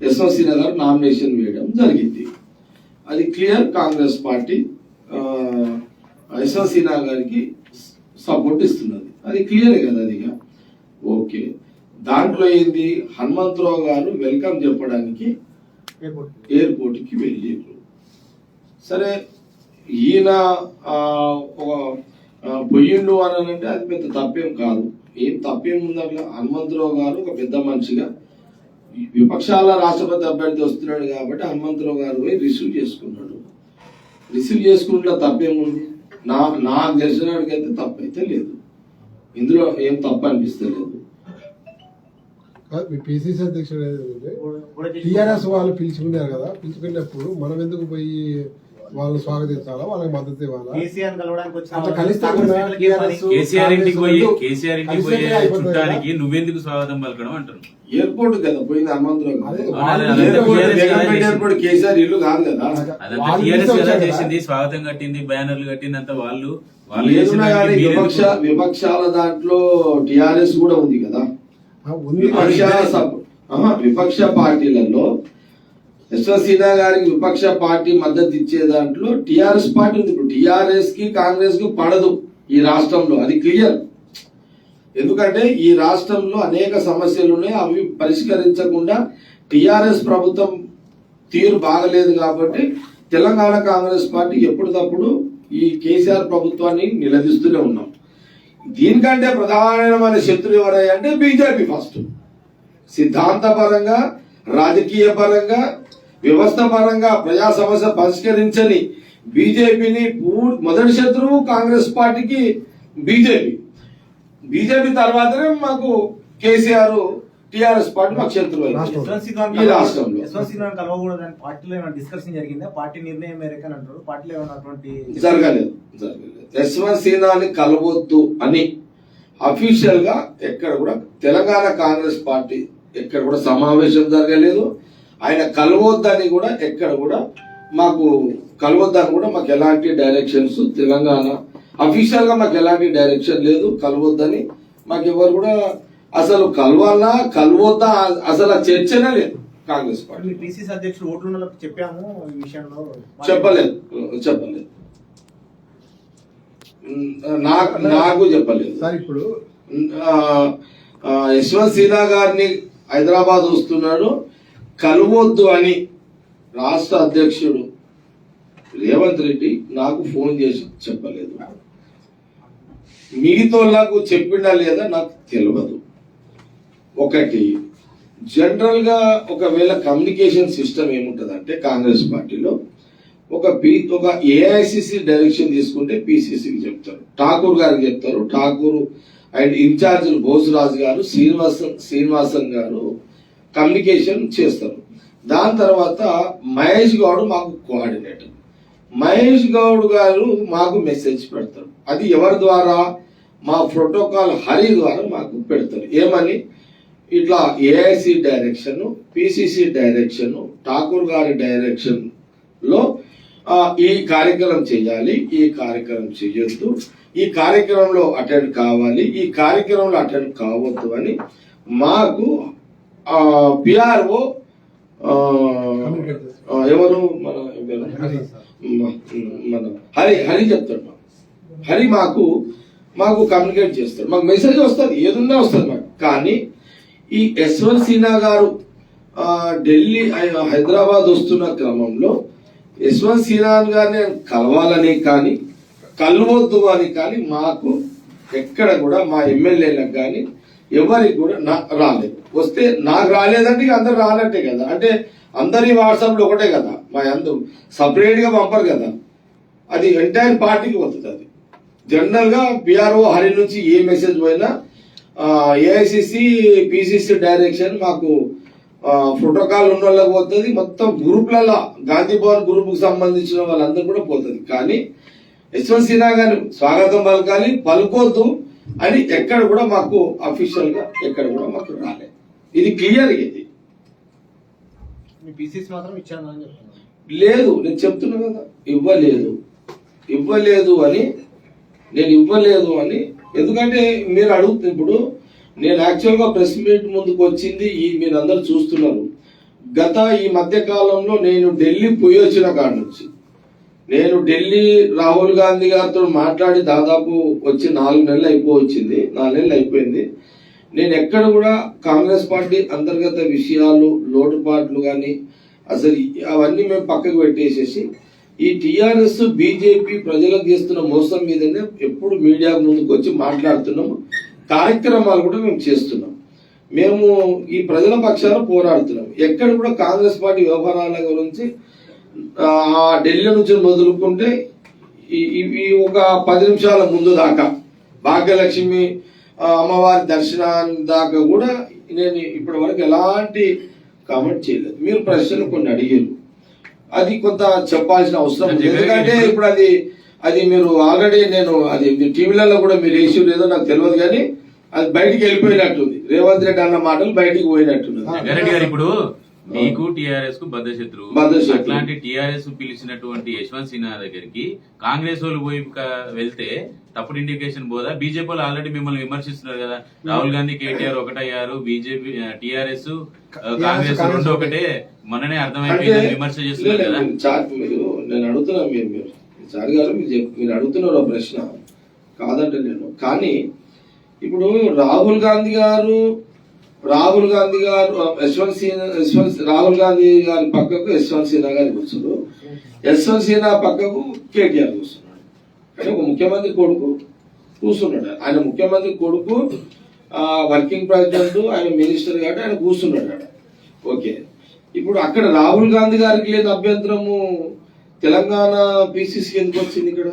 యశ్వంత్ గారు నామినేషన్ వేయడం జరిగింది. అది క్లియర్, కాంగ్రెస్ పార్టీ యశ్వంత్ గారికి సపోర్ట్ ఇస్తున్నది, అది క్లియర్ కదా. అది ఓకే. దాంట్లో ఏంది, హనుమంతరావు గారు వెల్కమ్ చెప్పడానికి ఎయిర్పోర్ట్కి వెళ్ళారు. సరే, ఈయన పొయ్యిండు అని అంటే అది పెద్ద తప్పేం కాదు, ఏం తప్పేం ఉందట్లా. హనుమంతరావు గారు ఒక పెద్ద మనిషిగా విపక్షాల రాష్ట్రపతి అభ్యర్థి వస్తున్నాడు కాబట్టి హనుమంతరావు గారు పోయి రిసీవ్ చేసుకున్నాడు. రిసీవ్ చేసుకుంటే తప్పేముంది? నాకు తెలిసినకైతే తప్పైతే లేదు, ఇందులో ఏం తప్పు అనిపిస్తలేదు. కాదు, మీ పిసిసి అధ్యక్షుడు గోడకేసి టిఆర్ఎస్ వాళ్ళు పిలుచుకున్నారు కదా, పిలుచుకున్నప్పుడు మనం ఎందుకు పోయి వాళ్ళని స్వాగతించాలా, వాళ్ళకి మద్దతు ఇవ్వాలా? కేసీఆర్ కలవడానికి వచ్చిన అట్లా వాళ్ళని కలిస్తే కాంగ్రెస్ కూడా నేతలకి ఏం పని? కేసీఆర్ ఇంటికి పోయి కలిస్తే అయిపోతుంది కదా. చుట్టానికి నువ్వెందుకు స్వాగతం పలకడం అంటారు. ఎయిర్పోర్ట్ కదా పోయింది హనుమంతురావు అదే గారు. వాళ్ళు అదే ఎయిర్పోర్ట్ బేగంపేట ఎయిర్పోర్ట్ కేసీఆర్ ఇల్లు కాదు కదా. వాళ్ళు టీఆర్ఎస్ పిలిచి ఎలా వచ్చారు కదా. చేసింది, స్వాగతం కట్టింది, బ్యానర్లు కట్టింది అంతా వాళ్ళు ఏదున్నా కానీ విపక్షాల దాంట్లో టిఆర్ఎస్ కూడా ఉంది కదా. ఉంది విపక్ష పార్టీలలో యశ్వంత్ గారికి విపక్ష పార్టీ మద్దతు ఇచ్చే దాంట్లో టిఆర్ఎస్ పార్టీ ఉంది. ఇప్పుడు టిఆర్ఎస్ కి కాంగ్రెస్ కి పడదు ఈ రాష్ట్రంలో, అది క్లియర్. ఎందుకంటే ఈ రాష్ట్రంలో అనేక సమస్యలు ఉన్నాయి, అవి పరిష్కరించకుండా టిఆర్ఎస్ ప్రభుత్వం తీరు బాగలేదు కాబట్టి తెలంగాణ కాంగ్రెస్ పార్టీ ఎప్పటికప్పుడు ఈ కేసీఆర్ ప్రభుత్వాన్ని నిలదీస్తూనే ఉన్నాం. దీనికంటే ప్రధానమైన శత్రువు ఎవరయ్యా అంటే బీజేపీ. ఫస్ట్ సిద్ధాంతపరంగా, రాజకీయ పరంగా, వ్యవస్థ పరంగా ప్రజా సమస్య పరిష్కరించని బీజేపీని మొదటి శత్రువు కాంగ్రెస్ పార్టీకి బీజేపీ. బీజేపీ తర్వాతనే మాకు కేసీఆర్, టిఆర్ఎస్ పార్టీ మాకు శత్రువు ఈ రాష్ట్రంలో. యశ్వంత్ సిన్హాని కలవకూడదని పార్టీలో ఏమైనా డిస్కషన్ జరిగిందా? పార్టీ నిర్ణయం మేరకు అని అంటారు, పార్టీలో ఏమైనా అటువంటి జరగలేదు. యశ్వంత్ సిన్హాని కలవద్దు అని అఫీషియల్ గా ఎక్కడ కూడా తెలంగాణ కాంగ్రెస్ పార్టీ ఎక్కడ కూడా సమావేశం జరగలేదు. ఆయన కలవద్దని కూడా ఎక్కడ కూడా మాకు కలవద్దని కూడా మాకు ఎలాంటి డైరెక్షన్స్ తెలంగాణ అఫీషియల్ గా మాకు ఎలాంటి డైరెక్షన్ లేదు. కలవద్దని మాకు ఎవరు కూడా అసలు కలవాలా కలవద్దా అసలు ఆ చర్చనే లేదు కాంగ్రెస్ పార్టీ. మీ పిసిసి అధ్యక్షుడు ఓట్లు చెప్పాము ఈ విషయంలో చెప్పలేదు నాకు చెప్పలేదు సార్. ఇప్పుడు యశ్వంత్ సిన్హా గారిని హైదరాబాద్ వస్తున్నాడు, కలవద్దు అని రాష్ట్ర అధ్యక్షుడు రేవంత్ రెడ్డి నాకు ఫోన్ చేసి చెప్పలేదు. మిగతాకు చెప్పిండా లేదా నాకు తెలియదు. ఒకటి జనరల్ గా ఒకవేళ కమ్యూనికేషన్ సిస్టమ్ ఏముంటదంటే కాంగ్రెస్ పార్టీలో ఒక ఏఐసిసి డైరెక్షన్ తీసుకుంటే పిసిసికి చెప్తారు, ఠాకూర్ గారికి చెప్తారు. ఠాకూర్ అండ్ ఇన్ఛార్జ్ బోసురాజు గారు, శ్రీనివాసన్ గారు కమ్యూనికేషన్ చేస్తారు. దాని తర్వాత మహేష్ గౌడ్ మాకు కోఆర్డినేటర్. మహేష్ గౌడ్ గారు మాకు మెసేజ్ పెడతారు. అది ఎవరి ద్వారా? మా ప్రోటోకాల్ హరి ద్వారా మాకు పెడతారు. ఏమని? ఇట్లా AIC direction, PCC direction, Thakur గారి డైరెక్షన్ లో ఈ కార్యక్రమం చేయాలి, ఈ కార్యక్రమం చేయొద్దు, ఈ కార్యక్రమంలో అటెండ్ కావాలి, ఈ కార్యక్రమంలో అటెండ్ కావద్దు అని మాకు పిఆర్ఓ ఎవరు మన హరి చెప్తాడు. హరి మాకు కమ్యూనికేట్ చేస్తాడు, మాకు మెసేజ్ వస్తుంది, ఏదున్నా వస్తుంది మాకు. కానీ ఈ యశ్వంత్ సిన్హా గారు ఢిల్లీ హైదరాబాద్ వస్తున్న క్రమంలో యశ్వంత్ సిన్హా గారిని కలవాలని కానీ కలవద్దు అని కానీ మాకు ఎక్కడ కూడా మా ఎమ్మెల్యేలకు కానీ ఎవరికి కూడా రాలేదు. వస్తే నాకు రాలేదంటే ఇక అందరు రానట్టే కదా. అంటే అందరి వాట్సాప్లో ఒకటే కదా, మా అందరూ సపరేట్ గా పంపరు కదా. అది ఎంటైర్ పార్టీకి పోతుంది. అది జనరల్ గా పిఆర్ఓ హరి నుంచి ఏ మెసేజ్ పోయినా ఏఐసిసి పిసిసి డైరెక్షన్ మాకు ప్రోటోకాల్ ఉన్న వాళ్ళకి పోతుంది. మొత్తం గ్రూప్లలో గాంధీ భవన్ గ్రూప్ కు సంబంధించిన వాళ్ళందరూ కూడా పోతుంది. కానీ యశ్వంత్ సిన్హా గారు స్వాగతం పలకాలి, పలుకోద్దు అని ఎక్కడ కూడా మాకు అఫీషియల్ గా ఎక్కడ కూడా మాకు రాలేదు. ఇది క్లియర్. ఇది మీ పిసిసి మాత్రం ఇచ్చాను అని చెప్తున్నాను. లేదు, నేను చెప్తున్నా కదా, ఇవ్వలేదు అని నేను ఇవ్వలేదు అని. ఎందుకంటే మీరు అడుగుతున్న ఇప్పుడు నేను యాక్చువల్ గా ప్రెస్ మీట్ ముందుకు వచ్చింది మీరందరూ చూస్తున్నారు. గత ఈ మధ్య కాలంలో నేను ఢిల్లీ పోయి వచ్చిన కాడ నుంచి నేను ఢిల్లీ రాహుల్ గాంధీ గారితో మాట్లాడి దాదాపు వచ్చి 4 నెలలు అయిపోయింది. నేను ఎక్కడ కూడా కాంగ్రెస్ పార్టీ అంతర్గత విషయాలు, లోటుపాట్లు కానీ అసలు అవన్నీ మేము పక్కకు పెట్టేసేసి ఈ టిఆర్ఎస్ బీజేపీ ప్రజలకు చేస్తున్న మోసం మీదనే ఎప్పుడు మీడియా ముందుకు వచ్చి మాట్లాడుతున్నాము. కార్యక్రమాలు కూడా మేము చేస్తున్నాం. మేము ఈ ప్రజల పక్షాన పోరాడుతున్నాం. ఎక్కడ కూడా కాంగ్రెస్ పార్టీ వ్యవహారాల గురించి ఢిల్లీ నుంచి మొదలుకుంటే ఈ ఒక 10 నిమిషాల ముందు దాకా భాగ్యలక్ష్మి అమ్మవారి దర్శనాన్ని దాకా కూడా నేను ఇప్పటి వరకు ఎలాంటి కామెంట్ చేయలేదు. మీరు ప్రశ్నలు కొన్ని అడిగారు, అది కొంత చెప్పాల్సిన అవసరం ఉంది. ఎందుకంటే ఇప్పుడు అది మీరు ఆల్రెడీ నేను అది టీవీలలో కూడా మీరు వేసి లేదో నాకు తెలియదు, కానీ అది బయటికి వెళ్ళిపోయినట్టుంది. రేవంత్ రెడ్డి అన్న మాటలు బయటికి పోయినట్టున్నది. జగ్గారెడ్డి గారు ఇప్పుడు మీకు టిఆర్ఎస్ కు బద్ధశత్రువు, అట్లాంటి టిఆర్ఎస్ పిలిచినటువంటి యశ్వంత్ సిన్హా దగ్గరికి కాంగ్రెస్ వాళ్ళు పోయి వెళ్తే తప్పుడు ఇండికేషన్ పోదా? బీజేపీ వాళ్ళు ఆల్రెడీ మిమ్మల్ని విమర్శిస్తున్నారు కదా, రాహుల్ గాంధీ కేటీఆర్ ఒకటయ్యారు, బీజేపీ టిఆర్ఎస్ కాంగ్రెస్ రెండు ఒకటే, మొన్ననే అర్థమైపోయింది విమర్శ చేస్తున్నారు కదా. నేను అడుగుతున్నా, మీరు చారి గారు మీరు అడుగుతున్నారు ఆ ప్రశ్న కాదంటే నేను, కానీ ఇప్పుడు రాహుల్ గాంధీ గారు రాహుల్ గాంధీ గారి పక్కకు యశ్వంత్ సిన్హా గారు కూర్చున్నారు, యశ్వంత్ సిన్హా పక్కకు కేటీఆర్ కూర్చున్నాడు. కానీ ఒక ముఖ్యమంత్రి కొడుకు కూర్చున్నాడు. ఆయన ముఖ్యమంత్రి కొడుకు వర్కింగ్ ప్రెసిడెంట్, ఆయన మినిస్టర్ కాబట్టి ఆయన కూర్చున్నాడు. ఓకే, ఇప్పుడు అక్కడ రాహుల్ గాంధీ గారికి లేని అభ్యంతరము తెలంగాణ పిసిసి ఎందుకు వచ్చింది ఇక్కడ?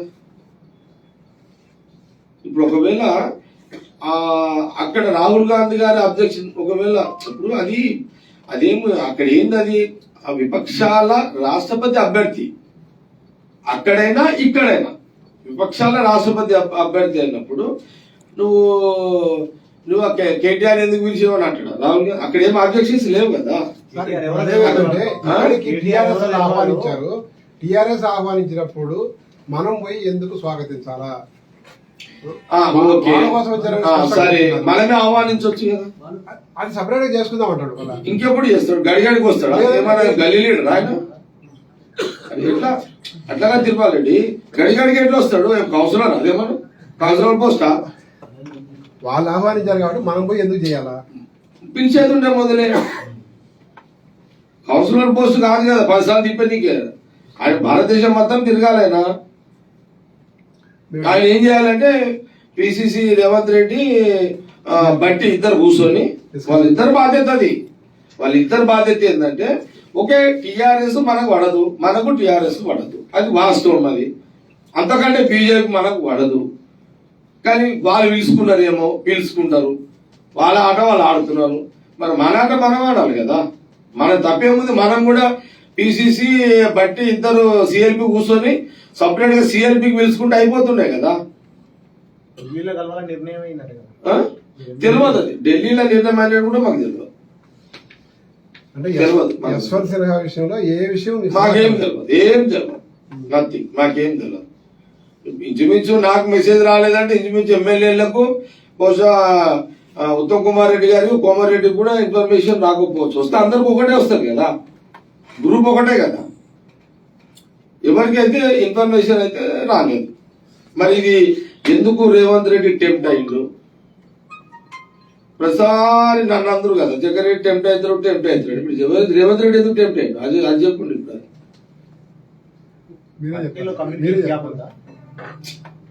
ఇప్పుడు ఒకవేళ అక్కడ రాహుల్ గాంధీ గారి అబ్జెక్షన్ ఒకవేళ ఇప్పుడు అదేమి అక్కడ ఏంది, ఆ విపక్షాల రాష్ట్రపతి అభ్యర్థి అక్కడైనా ఇక్కడైనా విపక్షాల రాష్ట్రపతి అభ్యర్థి అయినప్పుడు నువ్వు కేటీఆర్ ఎందుకు పిలిచావు అని అంటాడు రాహుల్ గాంధీ. అక్కడ ఏం అబ్జెక్షన్స్ లేవు కదా. ఆహ్వానించారు, టిఆర్ఎస్ ఆహ్వానించినప్పుడు మనం పోయి ఎందుకు స్వాగతించాలా? సరే, మనమే ఆహ్వానించవచ్చు కదా, అది సపరేట్ గా చేసుకుందాం అంటాడు. ఇంకెప్పుడు చేస్తాడు? గడిగడికి వస్తాడా? ఏమన్నా గల్లీ లీడర్ ఆయన? ఎట్లా అట్లాగా తిరుపాలండి, గడిగడికి ఎట్లా వస్తాడు? కౌన్సిలర్ అదేమన్నా కౌన్సిలర్ పోస్టా? వాళ్ళు ఆహ్వానించారు కాబట్టి మనం పోయి ఎందుకు చేయాలా? పిలిచేది ఉంటే మొదలే కౌన్సిలర్ పోస్ట్ కాదు కదా, 10 సార్లు తిప్పేదికే. ఆయన భారతదేశం మొత్తం తిరగాలైనా. ఆయన ఏం చేయాలంటే పిసిసి రేవంత్ రెడ్డి బట్టి ఇద్దరు కూర్చొని వాళ్ళిద్దరు బాధ్యత ఏంటంటే, ఓకే టిఆర్ఎస్ మనకు పడదు, మనకు టిఆర్ఎస్ పడదు, అది వాస్తవం. అది అంతకంటే బీజేపీ మనకు పడదు, కానీ వాళ్ళు పిలుచుకుంటారు, వాళ్ళ ఆట వాళ్ళు ఆడుతున్నారు. మరి మన ఆట మనం ఆడాలి కదా. మన తప్పేముంది? మనం కూడా పిసిసి బట్టి ఇద్దరు సిఎల్పి కూర్చొని సపరేట్ గా సిఎల్పికి పిలుచుకుంటే అయిపోతుండే కదా. తెలియదు, అది ఢిల్లీలో నిర్ణయం అనేది కూడా మాకు తెలియదు. అంటే యశ్వంత్ సిన్హా విషయంలో ఏ విషయం మాకేం తెలియదు, నథింగ్, మాకేం తెలియదు. ఇంచుమించు నాకు మెసేజ్ రాలేదంటే ఇంచుమించు ఎమ్మెల్యేలకు బహుశా ఉత్తమ్ కుమార్ రెడ్డి గారికి కోమారెడ్డికి కూడా ఇన్ఫర్మేషన్ రాకపోవచ్చు. వస్తే అందరికి ఒకటే వస్తుంది కదా, గ్రూప్ ఒకటే కదా, ఎవరికైతే ఇన్ఫర్మేషన్ అయితే రాలేదు. మరి ఇది ఎందుకు రేవంత్ రెడ్డి టెంప్ట్ అయ్యిండు? ప్రతిసారి నన్ను అందరూ కదా జగ్గారెడ్డి టెంప్ట్ అవుతారు. ఇప్పుడు రేవంత్ రెడ్డి ఎందుకు టెంప్ట్ అయ్యిండు? అది చెప్పండి.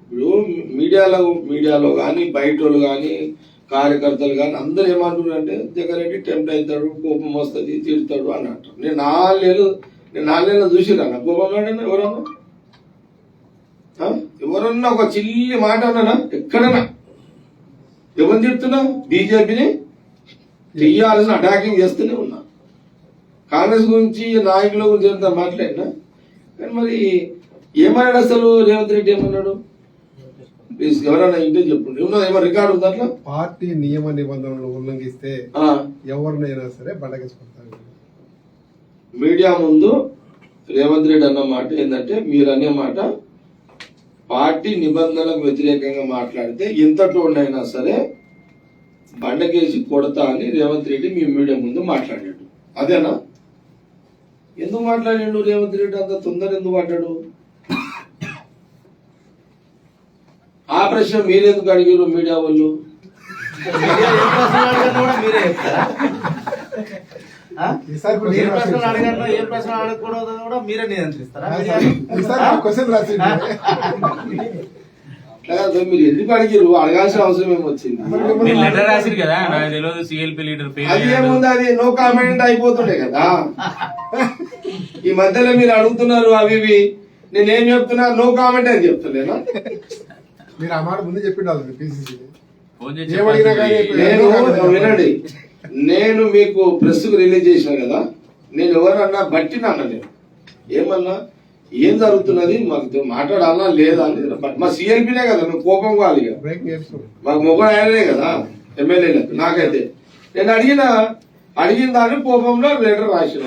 ఇప్పుడు మీడియాలో కానీ బయట వాళ్ళు కానీ కార్యకర్తలు కానీ అందరు ఏమంటున్నారు అంటే జగ్గారెడ్డి టెంప్ట్ అవుతాడు, కోపం వస్తుంది, తిడతాడు అని అంటారు. నేను 4 నెలలు చూసిరా నా కోపం ఆడన్నా ఎవరన్నా ఒక చిల్లి మాట అన్నానా? ఎక్కడన్నా ఎవరు తిడుతున్నా? బీజేపీని టీఆర్ఎస్ అటాకింగ్ చేస్తూనే ఉన్నా. కాంగ్రెస్ గురించి నాయకుల గురించి ఎంత మాట్లాడినా, కానీ మరి ఏమన్నాడు అసలు రేవంత్ రెడ్డి? ఏమన్నాడు? ప్లీజ్ ఎవరైనా ఇంటే చెప్పండి. ఏమో రికార్డు ఉంది అట్లా. పార్టీ నియమ నిబంధనలు ఉల్లంఘిస్తే ఎవరినైనా సరే బండకేసుకుంటారు. మీడియా ముందు రేవంత్ రెడ్డి అన్న మాట ఏంటంటే, మీరు అనే మాట పార్టీ నిబంధనలకు వ్యతిరేకంగా మాట్లాడితే ఎంతటోనైనా సరే బండకేసి కొడతా అని రేవంత్ రెడ్డి మీ మీడియా ముందు మాట్లాడాడు. అదేనా? ఎందుకు మాట్లాడాడు రేవంత్ రెడ్డి? అంత తొందర ఎందుకు మాట్లాడు? ఆ ప్రశ్న మీరెందుకు అడిగారు మీడియా వాళ్ళు? మీరు ఎందుకు అడిగారు? అడగాల్సిన అవసరం ఏమొచ్చింది? లెటర్ రాసిరు కదా, నాకు తెలియదు సిఎల్పి లీడర్ పేరు. అది ఏముంది, అది నో కామెంట్ అయిపోతుండే కదా. ఈ మధ్యలో మీరు అడుగుతున్నారు అవి నేనేం చెప్తున్నా నో కామెంట్ అని చెప్తలేనా? మీరు ఆ మాట ముందు చెప్పిండాలి పిసిసి. ఫోన్ చేసి ఏమడిగినా కానీ నేను వినండి, నేను మీకు ప్రెస్ కు రిలీజ్ చేసిన కదా, నేను ఎవరన్నా బట్టినా అన్న, నేను ఏమన్నా ఏం జరుగుతున్నది మాకు మాట్లాడాలా లేదా అని మా సిఎల్పినే కదా, మేము కోపం కావాలి ఇక. బ్రేక్ నేర్చుకోండి. మాకు మొగడు ఆయననే కదా ఎమ్మెల్యేలకు. నాకైతే నేను అడిగిన దాన్ని కోపంలో లెటర్ రాసిన.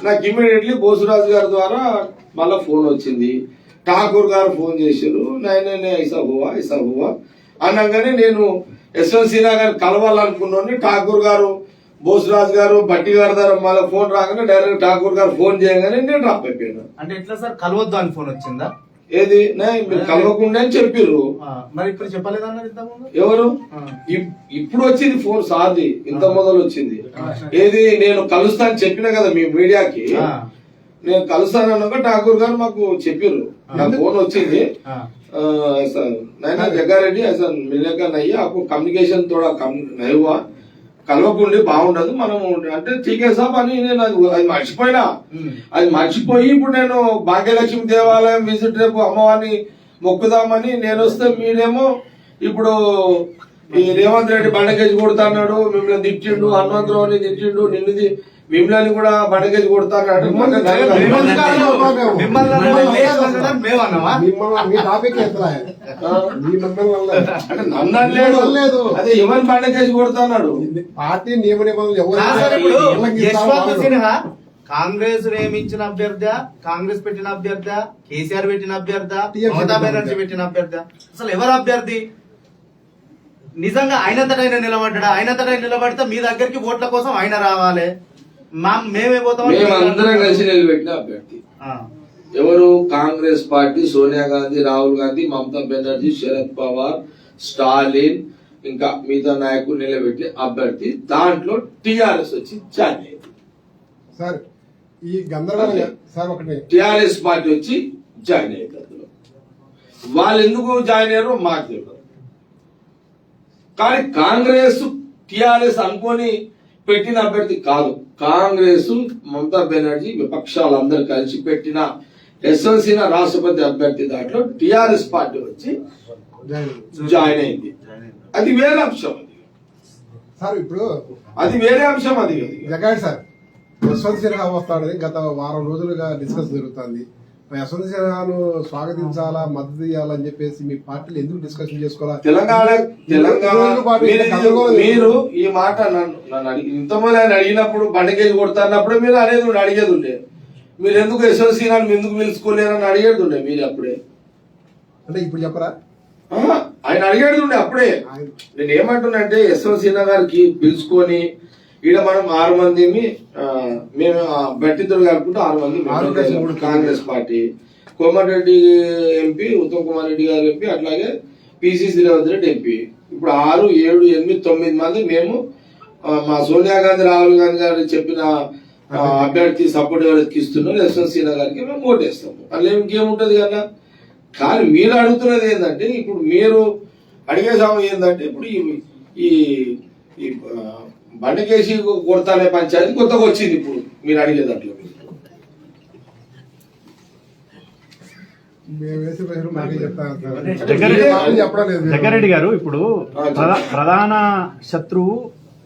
నాకు ఇమీడియట్లీ బోసురాజు గారి ద్వారా మళ్ళీ ఫోన్ వచ్చింది. ఠాకూర్ గారు ఫోన్ చేశారు, నేనే ఐసా హువా అనగానే నేను యశ్వంత్ సిన్హా గారు కలవాలనుకున్నాను. ఠాకూర్ గారు, బోసురాజు గారు, బట్టి గారి ద్వారా మళ్ళీ ఫోన్ రాగానే డైరెక్ట్ ఠాకూర్ గారు ఫోన్ చేయగానే నేను డ్రాప్ అయిపోయాను. అంటే ఎట్లా సార్ కలవద్దు అని ఫోన్ వచ్చిందా? ఏది మీరు కలవకుండా అని చెప్పిర్రు. మరి ఇప్పుడు చెప్పలేదన్నారు ఇంతకుముందు. ఎవరు? ఇప్పుడు వచ్చింది ఫోన్ సాది, ఇంత మొదలు వచ్చింది. ఏది నేను కలుస్తాను చెప్పిన కదా మీ మీడియాకి, నేను కలుస్తాను అన్నాక ఠాకూర్ గారు మాకు చెప్పిర్రు. నాకు ఫోన్ వచ్చింది, నైనా జగ్గారెడ్డి ऐसा मिलने का नहीं है, आपको कम्युनिकेशन थोड़ा कम नहीं हुआ, కలవకుండి బాగుండదు మనము అంటే ఠీకే సాబ్ అని నేను అది మర్చిపోయినా. అది మర్చిపోయి ఇప్పుడు నేను భాగ్యలక్ష్మి దేవాలయం విజిట్ రేపు అమ్మవారిని మొక్కుదామని నేను వస్తే మీరేమో ఇప్పుడు ఈ రేవంత్ రెడ్డి బండకేసి కొడతా అన్నాడు, మిమ్మల్ని తిట్టిండు, హనుమంతరావుని తిట్టిండు, నిన్ను మిమ్మల్ని కూడా బండకేసి కొడతా అన్నాడు. అంటే నన్ను అనలేదు, అదే ఎవరిని బండకేసి కొడతా అన్నాడు. పార్టీ నియమ నిబంధనలు యశ్వంత్ సిన్హా కాంగ్రెస్ నియమించిన అభ్యర్థి, కాంగ్రెస్ పెట్టిన అభ్యర్థి, కేసీఆర్ పెట్టిన అభ్యర్థి, మమతా బెనర్జీ పెట్టిన అభ్యర్థి, అసలు ఎవరు అభ్యర్థి? నిజంగా ఆయనంతటైనా నిలబడ్డా? ఆయనంతటైనా నిలబడితే మీ దగ్గరికి ఓట్ల కోసం ఆయన రావాలి, మేమేపోతాం. మేమందరం కలిసి నిలబెట్టిన అభ్యర్థి ఎవరు? కాంగ్రెస్ పార్టీ, సోనియా గాంధీ, రాహుల్ గాంధీ, మమతా బెనర్జీ, శరద్ పవార్, స్టాలిన్, ఇంకా మిగతా నాయకులు నిలబెట్టిన అభ్యర్థి. దాంట్లో టిఆర్ఎస్ వచ్చి జాయిన్ అయింది. సార్ ఈ గందరగోళం సార్ ఒకటి టిఆర్ఎస్ పార్టీ వచ్చి జాయిన్ అయింది. అందులో వాళ్ళు ఎందుకు జాయిన్ అయ్యారో మాకు తెలియదు. కానీ కాంగ్రెస్ టిఆర్ఎస్ అనుకొని పెట్టిన అభ్యర్థి కాదు. కాంగ్రెస్, మమతా బెనర్జీ విపక్షాలందరూ కలిసి పెట్టిన యశ్వంత్ సిన్హా రాష్ట్రపతి అభ్యర్థి దాంట్లో టిఆర్ఎస్ పార్టీ వచ్చి జాయిన్ అయింది. అది వేరే అంశం. అది సార్ ఇప్పుడు అది వేరే అంశం. అది జగాడ్ సార్ యశ్వంత్ సిన్హా వస్తాడని గత వారం రోజులుగా డిస్కస్ జరుగుతుంది. యశ్వంత్ సిన్హాను స్వాగతించాలా, మద్దతు ఇవ్వాలని చెప్పేసి మీ పార్టీలు ఎందుకు డిస్కషన్ చేసుకోవాలి? తెలంగాణ మీరు ఈ మాట నన్ను ఇంతమంది ఆయన అడిగినప్పుడు బండకేసి కొడతాన్నప్పుడు మీరు అనేది అడిగేది ఉండే. మీరు ఎందుకు యశ్వంత్ సిన్హాను ఎందుకు పిలుచుకోలేరని అడిగేది ఉండే మీరు అప్పుడే. అంటే ఇప్పుడు చెప్పరా? ఆయన అడిగేది ఉండే అప్పుడే. నేను ఏమంటున్నానంటే యశ్వంత్ సిన్హా గారికి పిలుచుకొని ఈడ మనం 6 మందిని మేము బట్టితులు కలుపుకుంటూ 6 మంది కాంగ్రెస్ పార్టీ, కోమటిరెడ్డి ఎంపీ, ఉత్తమ్ కుమార్ రెడ్డి గారు ఎంపీ, అట్లాగే పిసిసి రేవంత్ రెడ్డి ఎంపీ. ఇప్పుడు 6, 7, 8, 9 మంది మేము మా సోనియా గాంధీ, రాహుల్ గాంధీ గారు చెప్పిన అభ్యర్థి సపోర్ట్ ఎవరికి ఇస్తున్నారు యశ్వంత్ సిన్హా గారికి మేము ఓటేస్తాము. అందులో ఇంకేముంటది కదా. కానీ మీరు అడుగుతున్నది ఏంటంటే, ఇప్పుడు మీరు అడిగే సమయం ఏంటంటే, ఇప్పుడు ఈ బండకేసి కొడతానే పంచాయతీ కొత్తగా వచ్చింది. ఇప్పుడు మీరు అడిగే దాంట్లో జగ్గారెడ్డి గారు ఇప్పుడు ప్రధాన శత్రువు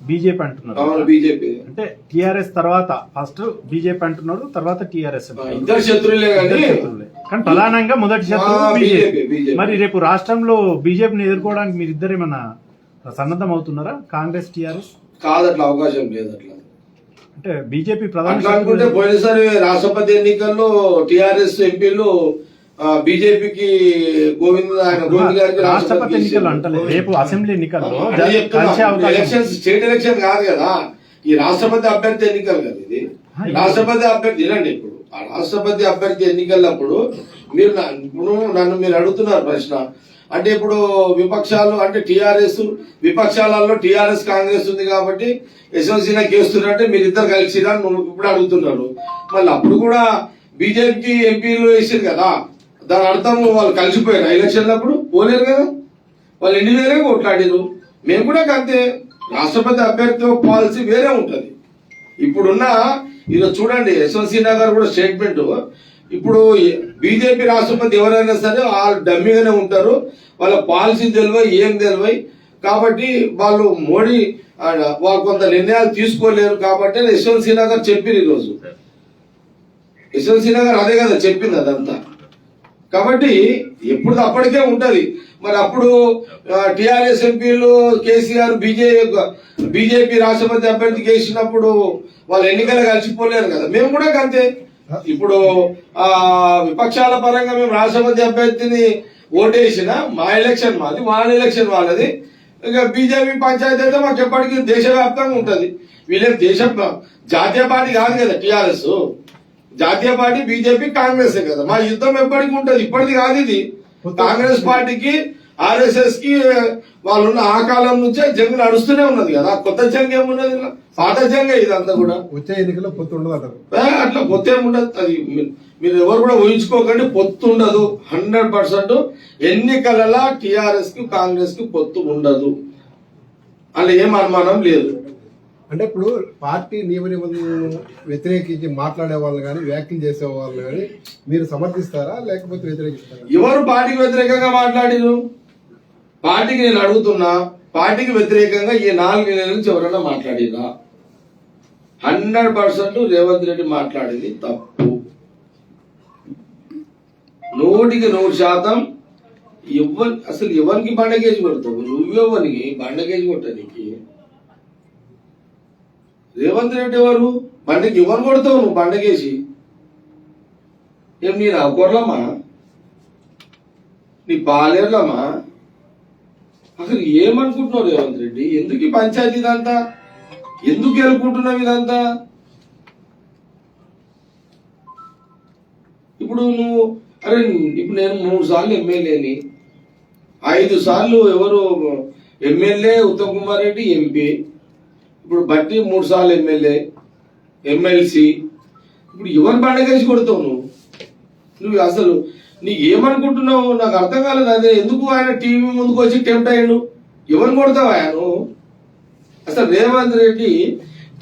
బీజేపీ అంటున్నారు. బీజేపీ అంటే టిఆర్ఎస్ తర్వాత ఫస్ట్ బీజేపీ అంటున్నారు, తర్వాత టిఆర్ఎస్. ఇద్దరు శత్రువులే కానీ ప్రధానంగా మొదటి శత్రువు బీజేపీ. మరి రేపు రాష్ట్రంలో బీజేపీని ఎదుర్కోవడానికి మీరు ఇద్దరు ఏమన్నా సన్నద్ధం అవుతున్నారా? కాంగ్రెస్, టిఆర్ఎస్ కాదు, అట్లా అవకాశం లేదు. అట్లా అంటే బీజేపీ ప్రధాన అనుకుంటే పోయినసారి రాష్ట్రపతి ఎన్నికల్లో టిఆర్ఎస్ ఎంపీలు బీజేపీకి గోవింద్ గారికి రాష్ట్రపతి ఎన్నికలు అంటలేదు, రేపు అసెంబ్లీ ఎన్నికల్లో ఎలక్షన్, స్టేట్ ఎలక్షన్ కాదు కదా, ఈ రాష్ట్రపతి అభ్యర్థి ఎన్నికలు కదా. ఇది రాష్ట్రపతి అభ్యర్థి. వినండి, ఇప్పుడు ఆ రాష్ట్రపతి అభ్యర్థి ఎన్నికలప్పుడు మీరు నన్ను మీరు అడుగుతున్నారు ప్రశ్న. అంటే ఇప్పుడు విపక్షాలు అంటే టిఆర్ఎస్, విపక్షాలలో టిఆర్ఎస్, కాంగ్రెస్ ఉంది కాబట్టి యశ్వంత్ సిన్హా కేస్తున్నట్టే మీరిద్దరు కలిసిరా నువ్వు ఇప్పుడు అడుగుతున్నారు. మళ్ళీ అప్పుడు కూడా బీజేపీకి ఎంపీలు వేసారు కదా, దాని అర్థం వాళ్ళు కలిసిపోయారు. ఎలక్షన్లు అప్పుడు పోలేరు కదా, వాళ్ళు ఎన్ని వేరే కొట్లాడారు. మేము కూడా అంతే. రాష్ట్రపతి అభ్యర్థి పాలసీ వేరే ఉంటది. ఇప్పుడున్న ఈరోజు చూడండి, యశ్వంత్ సిన్హా గారు కూడా స్టేట్మెంట్, ఇప్పుడు బీజేపీ రాష్ట్రపతి ఎవరైనా సరే వాళ్ళు డమ్మీగానే ఉంటారు, వాళ్ళ పాలసీ తెలివై ఏం తెలివై, కాబట్టి వాళ్ళు మోడీ వాళ్ళు కొంత నిర్ణయాలు తీసుకోలేరు. కాబట్టి యశ్వంత్ సిన్హా గారు చెప్పారు ఈరోజు, యశ్వంత్ సిన్హా గారు అదే కదా చెప్పింది అదంతా. కాబట్టి ఎప్పుడు అప్పటికే ఉంటది. మరి అప్పుడు టిఆర్ఎస్ ఎంపీలు కేసీఆర్ బీజేపీ రాష్ట్రపతి అభ్యర్థికి వేసినప్పుడు వాళ్ళు ఎన్నికలు కలిసిపోలేరు కదా. మేము కూడా అంతే. ఇప్పుడు విపక్షాల పరంగా మేము రాష్ట్రపతి అభ్యర్థిని ఓటేసిన మా ఎలక్షన్ మాది, వాళ్ళ ఎలక్షన్ వాళ్ళది. ఇక బీజేపీ పంచాయతీ అయితే మాకు ఎప్పటికీ దేశవ్యాప్తంగా ఉంటది. వీళ్ళేం జాతీయ పార్టీ కాదు కదా టిఆర్ఎస్, జాతీయ పార్టీ బీజేపీ కాంగ్రెస్ కదా. మా యుద్ధం ఎప్పటికీ ఉంటది, ఇప్పటిది కాదు ఇది. కాంగ్రెస్ పార్టీకి ఆర్ఎస్ఎస్ కి వాళ్ళున్న ఆ కాలం నుంచే జంగ్ నడుస్తూనే ఉన్నది కదా. కొత్త జంగ్ ఏమున్నది, పాత జంగే ఇదంతా కూడా. వచ్చే ఎన్నికల్లో పొత్తు ఉండదు అంటారు. అట్లా పొత్తు ఏముండదు, అది మీరు ఎవరు కూడా ఊహించుకోకండి. పొత్తు ఉండదు 100%. ఎన్నికలలో టిఆర్ఎస్ కి కాంగ్రెస్ కి పొత్తు ఉండదు, అలా ఏం అనుమానం లేదు. అంటే ఇప్పుడు పార్టీ నియమ నిబంధనలను వ్యతిరేకించి మాట్లాడే వాళ్ళు కానీ వ్యాఖ్యలు చేసే వాళ్ళు కానీ మీరు సమర్థిస్తారా లేకపోతే వ్యతిరేకిస్తారా? ఎవరు పార్టీకి వ్యతిరేకంగా మాట్లాడిరు? పార్టీకి నేను అడుగుతున్నా, పార్టీకి వ్యతిరేకంగా ఈ 4 నెలల నుంచి ఎవరైనా మాట్లాడిరా? 100% రేవంత్ రెడ్డి మాట్లాడింది తప్పు. 100% అసలు ఎవరికి బండకేసి కొడతావు? నువ్వెవరికి బండకేసి కొట్టడానికి? రేవంత్ రెడ్డి ఎవరు? బండకి ఎవరు కొడతావు నువ్వు బండకేసి? ఏం నీ రాకూరలమ్మా, నీ పాలేర్లమ్మా? అసలు ఏమనుకుంటున్నావు రేవంత్ రెడ్డి? ఎందుకు ఈ పంచాయతీ ఇదంతా? ఎందుకు గెలుపుకుంటున్నావు ఇదంతా? ఇప్పుడు నువ్వు ఇప్పుడు నేను 3 సార్లు ఎమ్మెల్యేని, 5 సార్లు ఎవరు ఎమ్మెల్యే ఉత్తమ్ కుమార్ రెడ్డి ఎంపీ, ఇప్పుడు బట్టి 3 సార్లు ఎమ్మెల్యే ఎమ్మెల్సీ. ఇప్పుడు ఎవరు పండగేసి కొడతావు నువ్వు అసలు నీకు ఏమనుకుంటున్నావు? నాకు అర్థం కాలేదు. అదే ఎందుకు ఆయన టీవీ ముందుకు వచ్చి టెంప్ట్ అయ్యాడు? ఎవరిని కొడతావు ఆయన? అసలు రేవంత్ రెడ్డి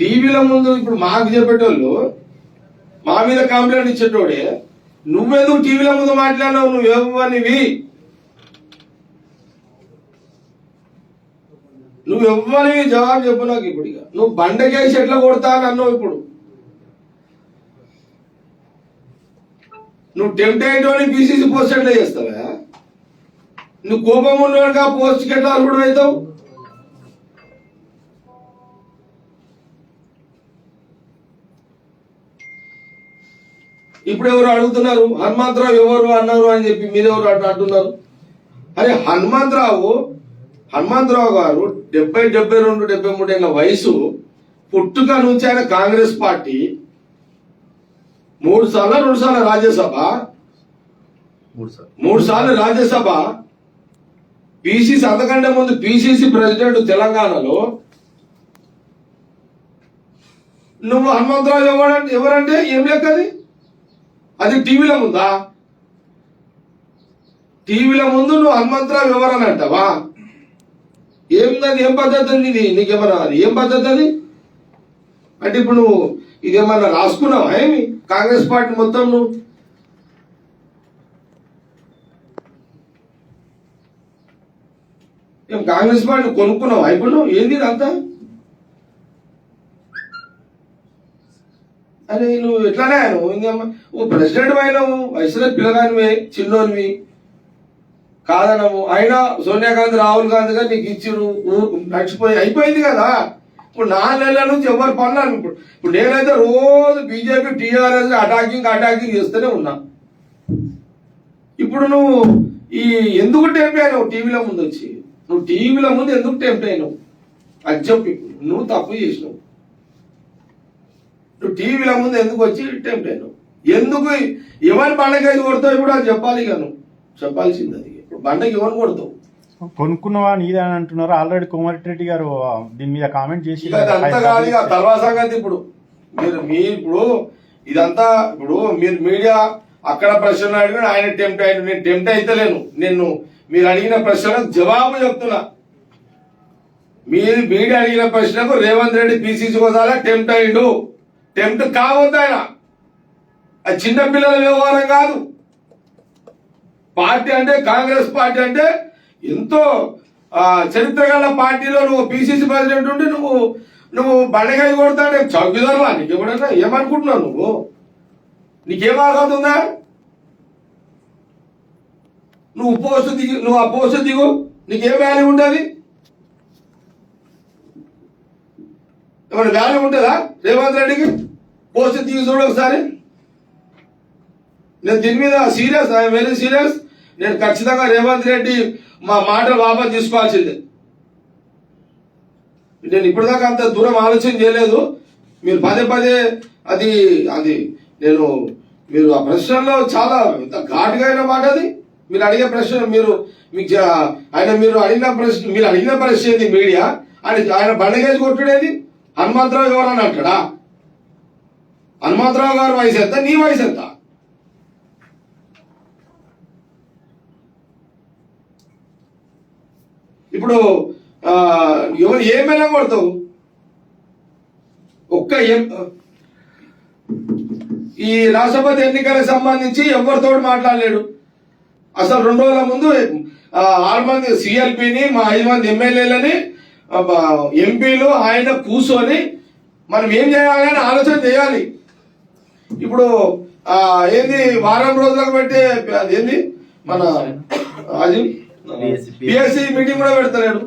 టీవీల ముందు ఇప్పుడు మాకు చెప్పేటోళ్ళు మా మీద కంప్లైంట్ ఇచ్చేటోడే, నువ్వెందుకు టీవీల ముందు మాట్లాడినావు? నువ్వు ఎవరివి? నువ్వు ఎవ్వరివి జవాబు చెప్పు నాకు. ఇప్పుడు ఇక నువ్వు బండకేసి ఎట్లా కొడతా అని అన్నావు. ఇప్పుడు నువ్వు టెంప్ట్ అయ్యేటోని పీసీసీ పోస్ట్ ఎట్లా చేస్తావా? నువ్వు కోపం ఉన్నవాడుగా పోస్ట్ ఎట్లా అర్హుడు అవుతావు? ఇప్పుడు ఎవరు అడుగుతున్నారు హనుమంతరావు ఎవరు అన్నారు అని చెప్పి మీరెవరు అంటున్నారు? అరే హనుమంతరావు గారు 70, 72, 73 ఏళ్ల వయసు, పుట్టుక నుంచి ఆయన కాంగ్రెస్ పార్టీ, 3 సార్లు 2 సార్లు రాజ్యసభ, 3 సార్లు రాజ్యసభ, పిసిసి అంతకంటే ముందు పిసిసి ప్రెసిడెంట్ తెలంగాణలో. నువ్వు హనుమంతరావు ఎవరంటే ఏం లెక్కది? అది టీవీల ముందా? టీవీల ముందు నువ్వు హనుమంతరావు ఎవరని అంటావా? ఏంది? ఏం పద్ధతి ఉంది ఇది? నీకేమన్నా అది ఏం పద్ధతి అది? అంటే ఇప్పుడు నువ్వు ఇదేమన్నా రాసుకున్నావా ఏమి కాంగ్రెస్ పార్టీ మొత్తం? నువ్వు ఏం కాంగ్రెస్ పార్టీ కొనుక్కున్నావా ఇప్పుడు? నువ్వు ఏంది ఇదంతా? అరే నువ్వు ఎట్లానే నువ్వు ప్రెసిడెంట్ అయినావు, వయసులో పిల్లగానివే, చిన్నోనివి కాదనము. అయినా సోనియా గాంధీ, రాహుల్ గాంధీ గారు నీకు ఇచ్చిరు, నడిచిపోయి అయిపోయింది కదా. ఇప్పుడు 4 నెలల నుంచి ఎవరు పన్నాను. ఇప్పుడు నేనైతే రోజు బీజేపీ టీఆర్ఎస్ అటాకింగ్ చేస్తూనే ఉన్నా. ఇప్పుడు నువ్వు ఎందుకు టెంప్ట్ అయినావు టీవీల ముందు వచ్చి? నువ్వు టీవీల ముందు ఎందుకు టెంప్ట్ అయినావు అది చెప్పు. నువ్వు తప్పు చేసినావు. నువ్వు టీవీల ముందు ఎందుకు వచ్చి టెంప్ట్ అయినావు? ఎందుకు ఎవరి బండకేసి కొడతావు ఇప్పుడు అది చెప్పాలి. ఇక నువ్వు చెప్పాల్సింది అది. ఇప్పుడు బండకి ఎవరు కొడతావు? కొనుక్కున్నవా నీదే అని అంటున్నారు. ఆల్రెడీ కోమటిరెడ్డి గారు దీని మీద కామెంట్ చేసి అంతా కాదు ఇక తర్వాత సంగతి. ఇప్పుడు ఇప్పుడు ఇదంతా ఇప్పుడు మీరు మీడియా అక్కడ ప్రశ్నలు అడిగిన ఆయన టెంప్ట్ అయ్యాడు. నేను టెంప్ట్ అయితలేను. మీరు అడిగిన ప్రశ్నలకు జవాబు చెప్తున్నా. మీరు మీడియా అడిగిన ప్రశ్నకు రేవంత్ రెడ్డి పిసిసి కోసాలా టెంప్ట్ అయ్యిండు. టెంప్ట్ కావద్దు ఆయన. అది చిన్న పిల్లల వ్యవహారం కాదు. పార్టీ అంటే కాంగ్రెస్ పార్టీ అంటే ఎంతో చరిత్ర గల పార్టీలో నువ్వు పిసిసి ప్రెసిడెంట్ ఉండి నువ్వు బండగాయ కొడతాడే చౌకీదారులా? నీకు ఎవడన్నా ఏమనుకుంటున్నావు? నీకేం అర్హత ఉందా? నువ్వు ఆ పోస్ట్ దిగు, నీకేం వాల్యూ ఉంటుంది? ఏమైనా వాల్యూ ఉంటుందా రేవంత్ రెడ్డికి? పోస్ట్ దిగి చూడు ఒకసారి. నేను దీని మీద సీరియస్, ఐఎమ్ వెరీ సీరియస్. నేను ఖచ్చితంగా రేవంత్ రెడ్డి మా మాటలు వాపస్ తీసుకోవాల్సిందే. నేను ఇప్పటిదాకా అంత దూరం ఆలోచన చేయలేదు. మీరు పదే పదే అది మీరు ఆ ప్రశ్నలో చాలా ఘాటుగా అయిన మాట అది. మీరు అడిగే ప్రశ్న మీరు అడిగిన ప్రశ్న ఏంది? మీడియా ఆయన బండగేసి కొట్టుడేది? హనుమంతరావు ఎవరని అంటాడా? హనుమంతరావు గారి వయసు ఎంత, నీ వయసు ఎంత? ఇప్పుడు ఎవరు ఏమైనా కొడతావు? ఈ రాష్ట్రపతి ఎన్నికలకు సంబంధించి ఎవరితో మాట్లాడలేడు. అసలు 2 రోజుల ముందు 6 మంది సిఎల్పిని, మా 5 మంది ఎమ్మెల్యేలని, ఎంపీలు ఆయన కూర్చొని మనం ఏం చేయాలని ఆలోచన చేయాలి. ఇప్పుడు ఏంది వారం రోజులకు పెట్టే అదేంది మన అది పిఎస్సి మీటింగ్ కూడా పెడతలేడు.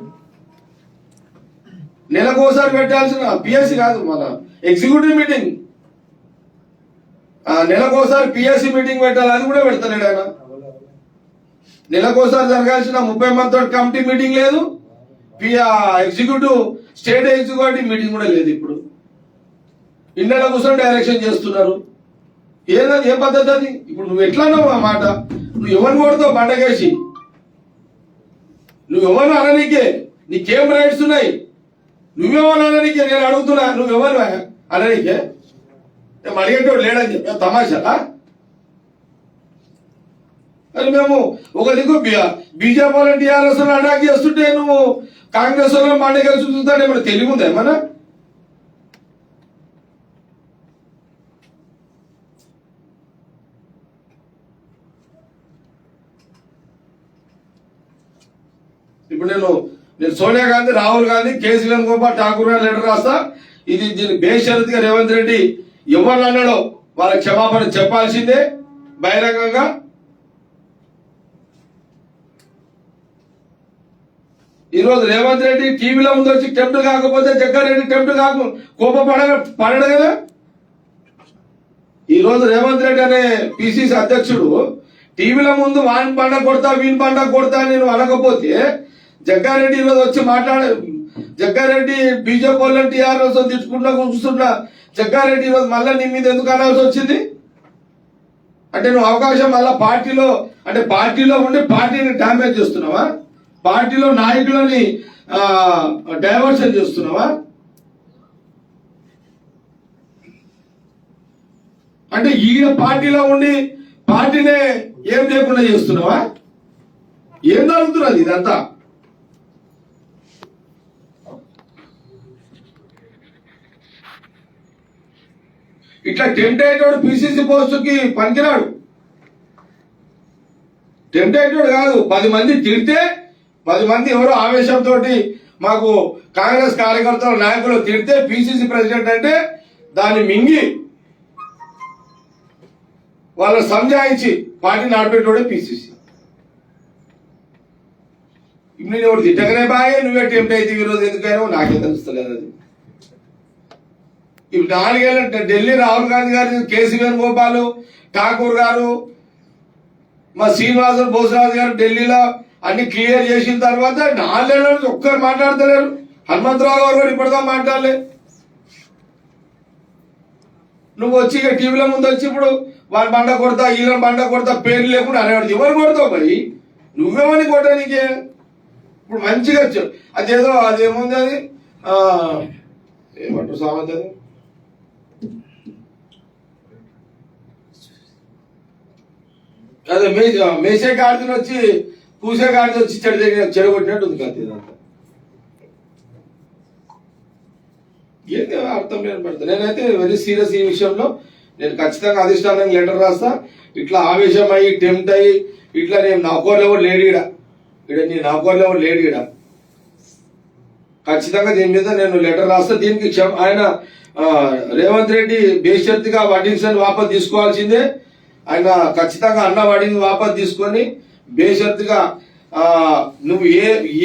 నెలకోసారి పెట్టాల్సిన పిఎస్సి కాదు, మన ఎగ్జిక్యూటివ్ మీటింగ్ నెలకోసారి పిఎస్సి మీటింగ్ పెట్టాలి, అది కూడా పెడతలేడు ఆయన. నెలకోసారి జరగాల్సిన 30 మంది కమిటీ మీటింగ్ లేదు, స్టేట్ ఎగ్జిక్యూటివ్ మీటింగ్ కూడా లేదు. ఇప్పుడు ఇండియాలో కూర్చొని డైరెక్షన్ చేస్తున్నారు. ఏదది? ఏ పద్ధతి అది? ఇప్పుడు నువ్వు ఎట్లాన్నావు ఆ మాట? నువ్వు ఎవరిని కొడతావు బండకేసి? నువ్వెవరు అననీకే? నీకేం రైట్స్ ఉన్నాయి? నువ్వెవరు అననీకే? నేను అడుగుతున్నా, నువ్వెవరు అననీకే? మేము అడిగేటోడు లేడని చెప్పా తమాషా? అని మేము ఒక దిక్కు బీజేపీ వాళ్ళని టీఆర్ఎస్ అటాక్ చేస్తుంటే నువ్వు కాంగ్రెస్ వాళ్ళని బండకేసి చూస్తుంటే ఏమైనా తెలివి ఉందా ఏమన్నా? ఇప్పుడు నేను సోనియా గాంధీ, రాహుల్ గాంధీ, కేసీ వేణుగోపాల్ ఠాకూర్ గారు లెటర్ రాస్తా. దీన్ని బేషరతుగా రేవంత్ రెడ్డి ఎవరు అన్నాడో వాళ్ళ క్షమాపణ చెప్పాల్సిందే బహిరంగంగా. ఈరోజు రేవంత్ రెడ్డి టీవీలో ముందు వచ్చి టెంప్ట్ కాకపోతే జగ్గారెడ్డి టెంప్ట్ పడడు కదా. ఈరోజు రేవంత్ రెడ్డి అనే పిసిసి అధ్యక్షుడు టీవీల ముందు వాని పండగ కొడతా వీని పండగ కొడతా నేను అనకపోతే జగ్గారెడ్డి ఈరోజు వచ్చి జగ్గారెడ్డి బీజేపీ వాళ్ళని టీఆర్ఎస్ తిట్టుకుంటా కూర్చుంటున్నా జగ్గారెడ్డి ఈరోజు మళ్ళీ నీ మీద ఎందుకు అనాల్సి వచ్చింది? అంటే నువ్వు అవకాశం మళ్ళా పార్టీలో ఉండి పార్టీని డ్యామేజ్ చేస్తున్నావా? పార్టీలో నాయకులని డైవర్షన్ చేస్తున్నావా? అంటే ఈయన పార్టీలో ఉండి పార్టీనే ఏం లేకుండా చేస్తున్నావా? ఏం జరుగుతున్నది ఇదంతా? ఇట్లా టెంప్ట్ అయ్యేటోడు పిసిసి పోస్టుకి పనికిరాడు. టెంప్ట్ అయ్యేటోడు కాదు. 10 మంది తిడితే 10 మంది ఎవరో ఆవేశంతో మాకు కాంగ్రెస్ కార్యకర్తలు నాయకులు తిడితే పిసిసి ప్రెసిడెంట్ అంటే దాన్ని మింగి వాళ్ళని సంజాయించి పార్టీ నడిపేటోడే పిసిసి. నేను ఎవరు తిట్టగానే బాగా నువ్వే టెంప్ట్ అయితే ఈరోజు ఎందుకైనా నాకే తెలుస్తలేదు. అది ఇప్పుడు 4 ఏళ్ళ ఢిల్లీ రాహుల్ గాంధీ గారు, కేసీ వేణుగోపాల్ ఠాకూర్ గారు, మా శ్రీనివాస బోసరాజు గారు ఢిల్లీలో అన్ని క్లియర్ చేసిన తర్వాత 4 ఏళ్ళ నుంచి ఒక్కరు మాట్లాడతలేరు. హనుమంతరావు గారు కూడా ఇప్పటిదా మాట్లాడలే. నువ్వు వచ్చి ఇక టీవీల ముందు వచ్చి ఇప్పుడు వాళ్ళ బండ కొడతా వీళ్ళని బండ కొడతా పేర్లు లేకుండా అనేవాడు. ఎవరు కొడతావు మరి? నువ్వేమని కొట్టడానికే? ఇప్పుడు మంచిగా అదేదో అదేముంది అది ఏమంటారు సామెత, అది అదే మేసే గాడిని వచ్చి పూసే గాడిని వచ్చి చెడగొట్టినట్టు ఉంది కదా. ఇదంతా ఏంటి అర్థం లేని పడతా. నేనైతే వెరీ సీరియస్ ఈ విషయంలో. నేను ఖచ్చితంగా అధిష్టానానికి లెటర్ రాస్తా. ఇట్లా ఆవేశం అయ్యి టెంప్ట్ అయ్యి ఇట్లా నేను నౌకర్లు ఎవరు లేడీడా నీ నౌకర్లు ఎవరు లేడీడా ఖచ్చితంగా దీని మీద నేను లెటర్ రాస్తా. దీనికి ఆయన రేవంత్ రెడ్డి బేషరతుగా వడ్డింగ్స్ వాపసు తీసుకోవాల్సిందే. ఆయన ఖచ్చితంగా అన్న వడ్డింగ్ వాపసు తీసుకొని బేషరతుగా నువ్వు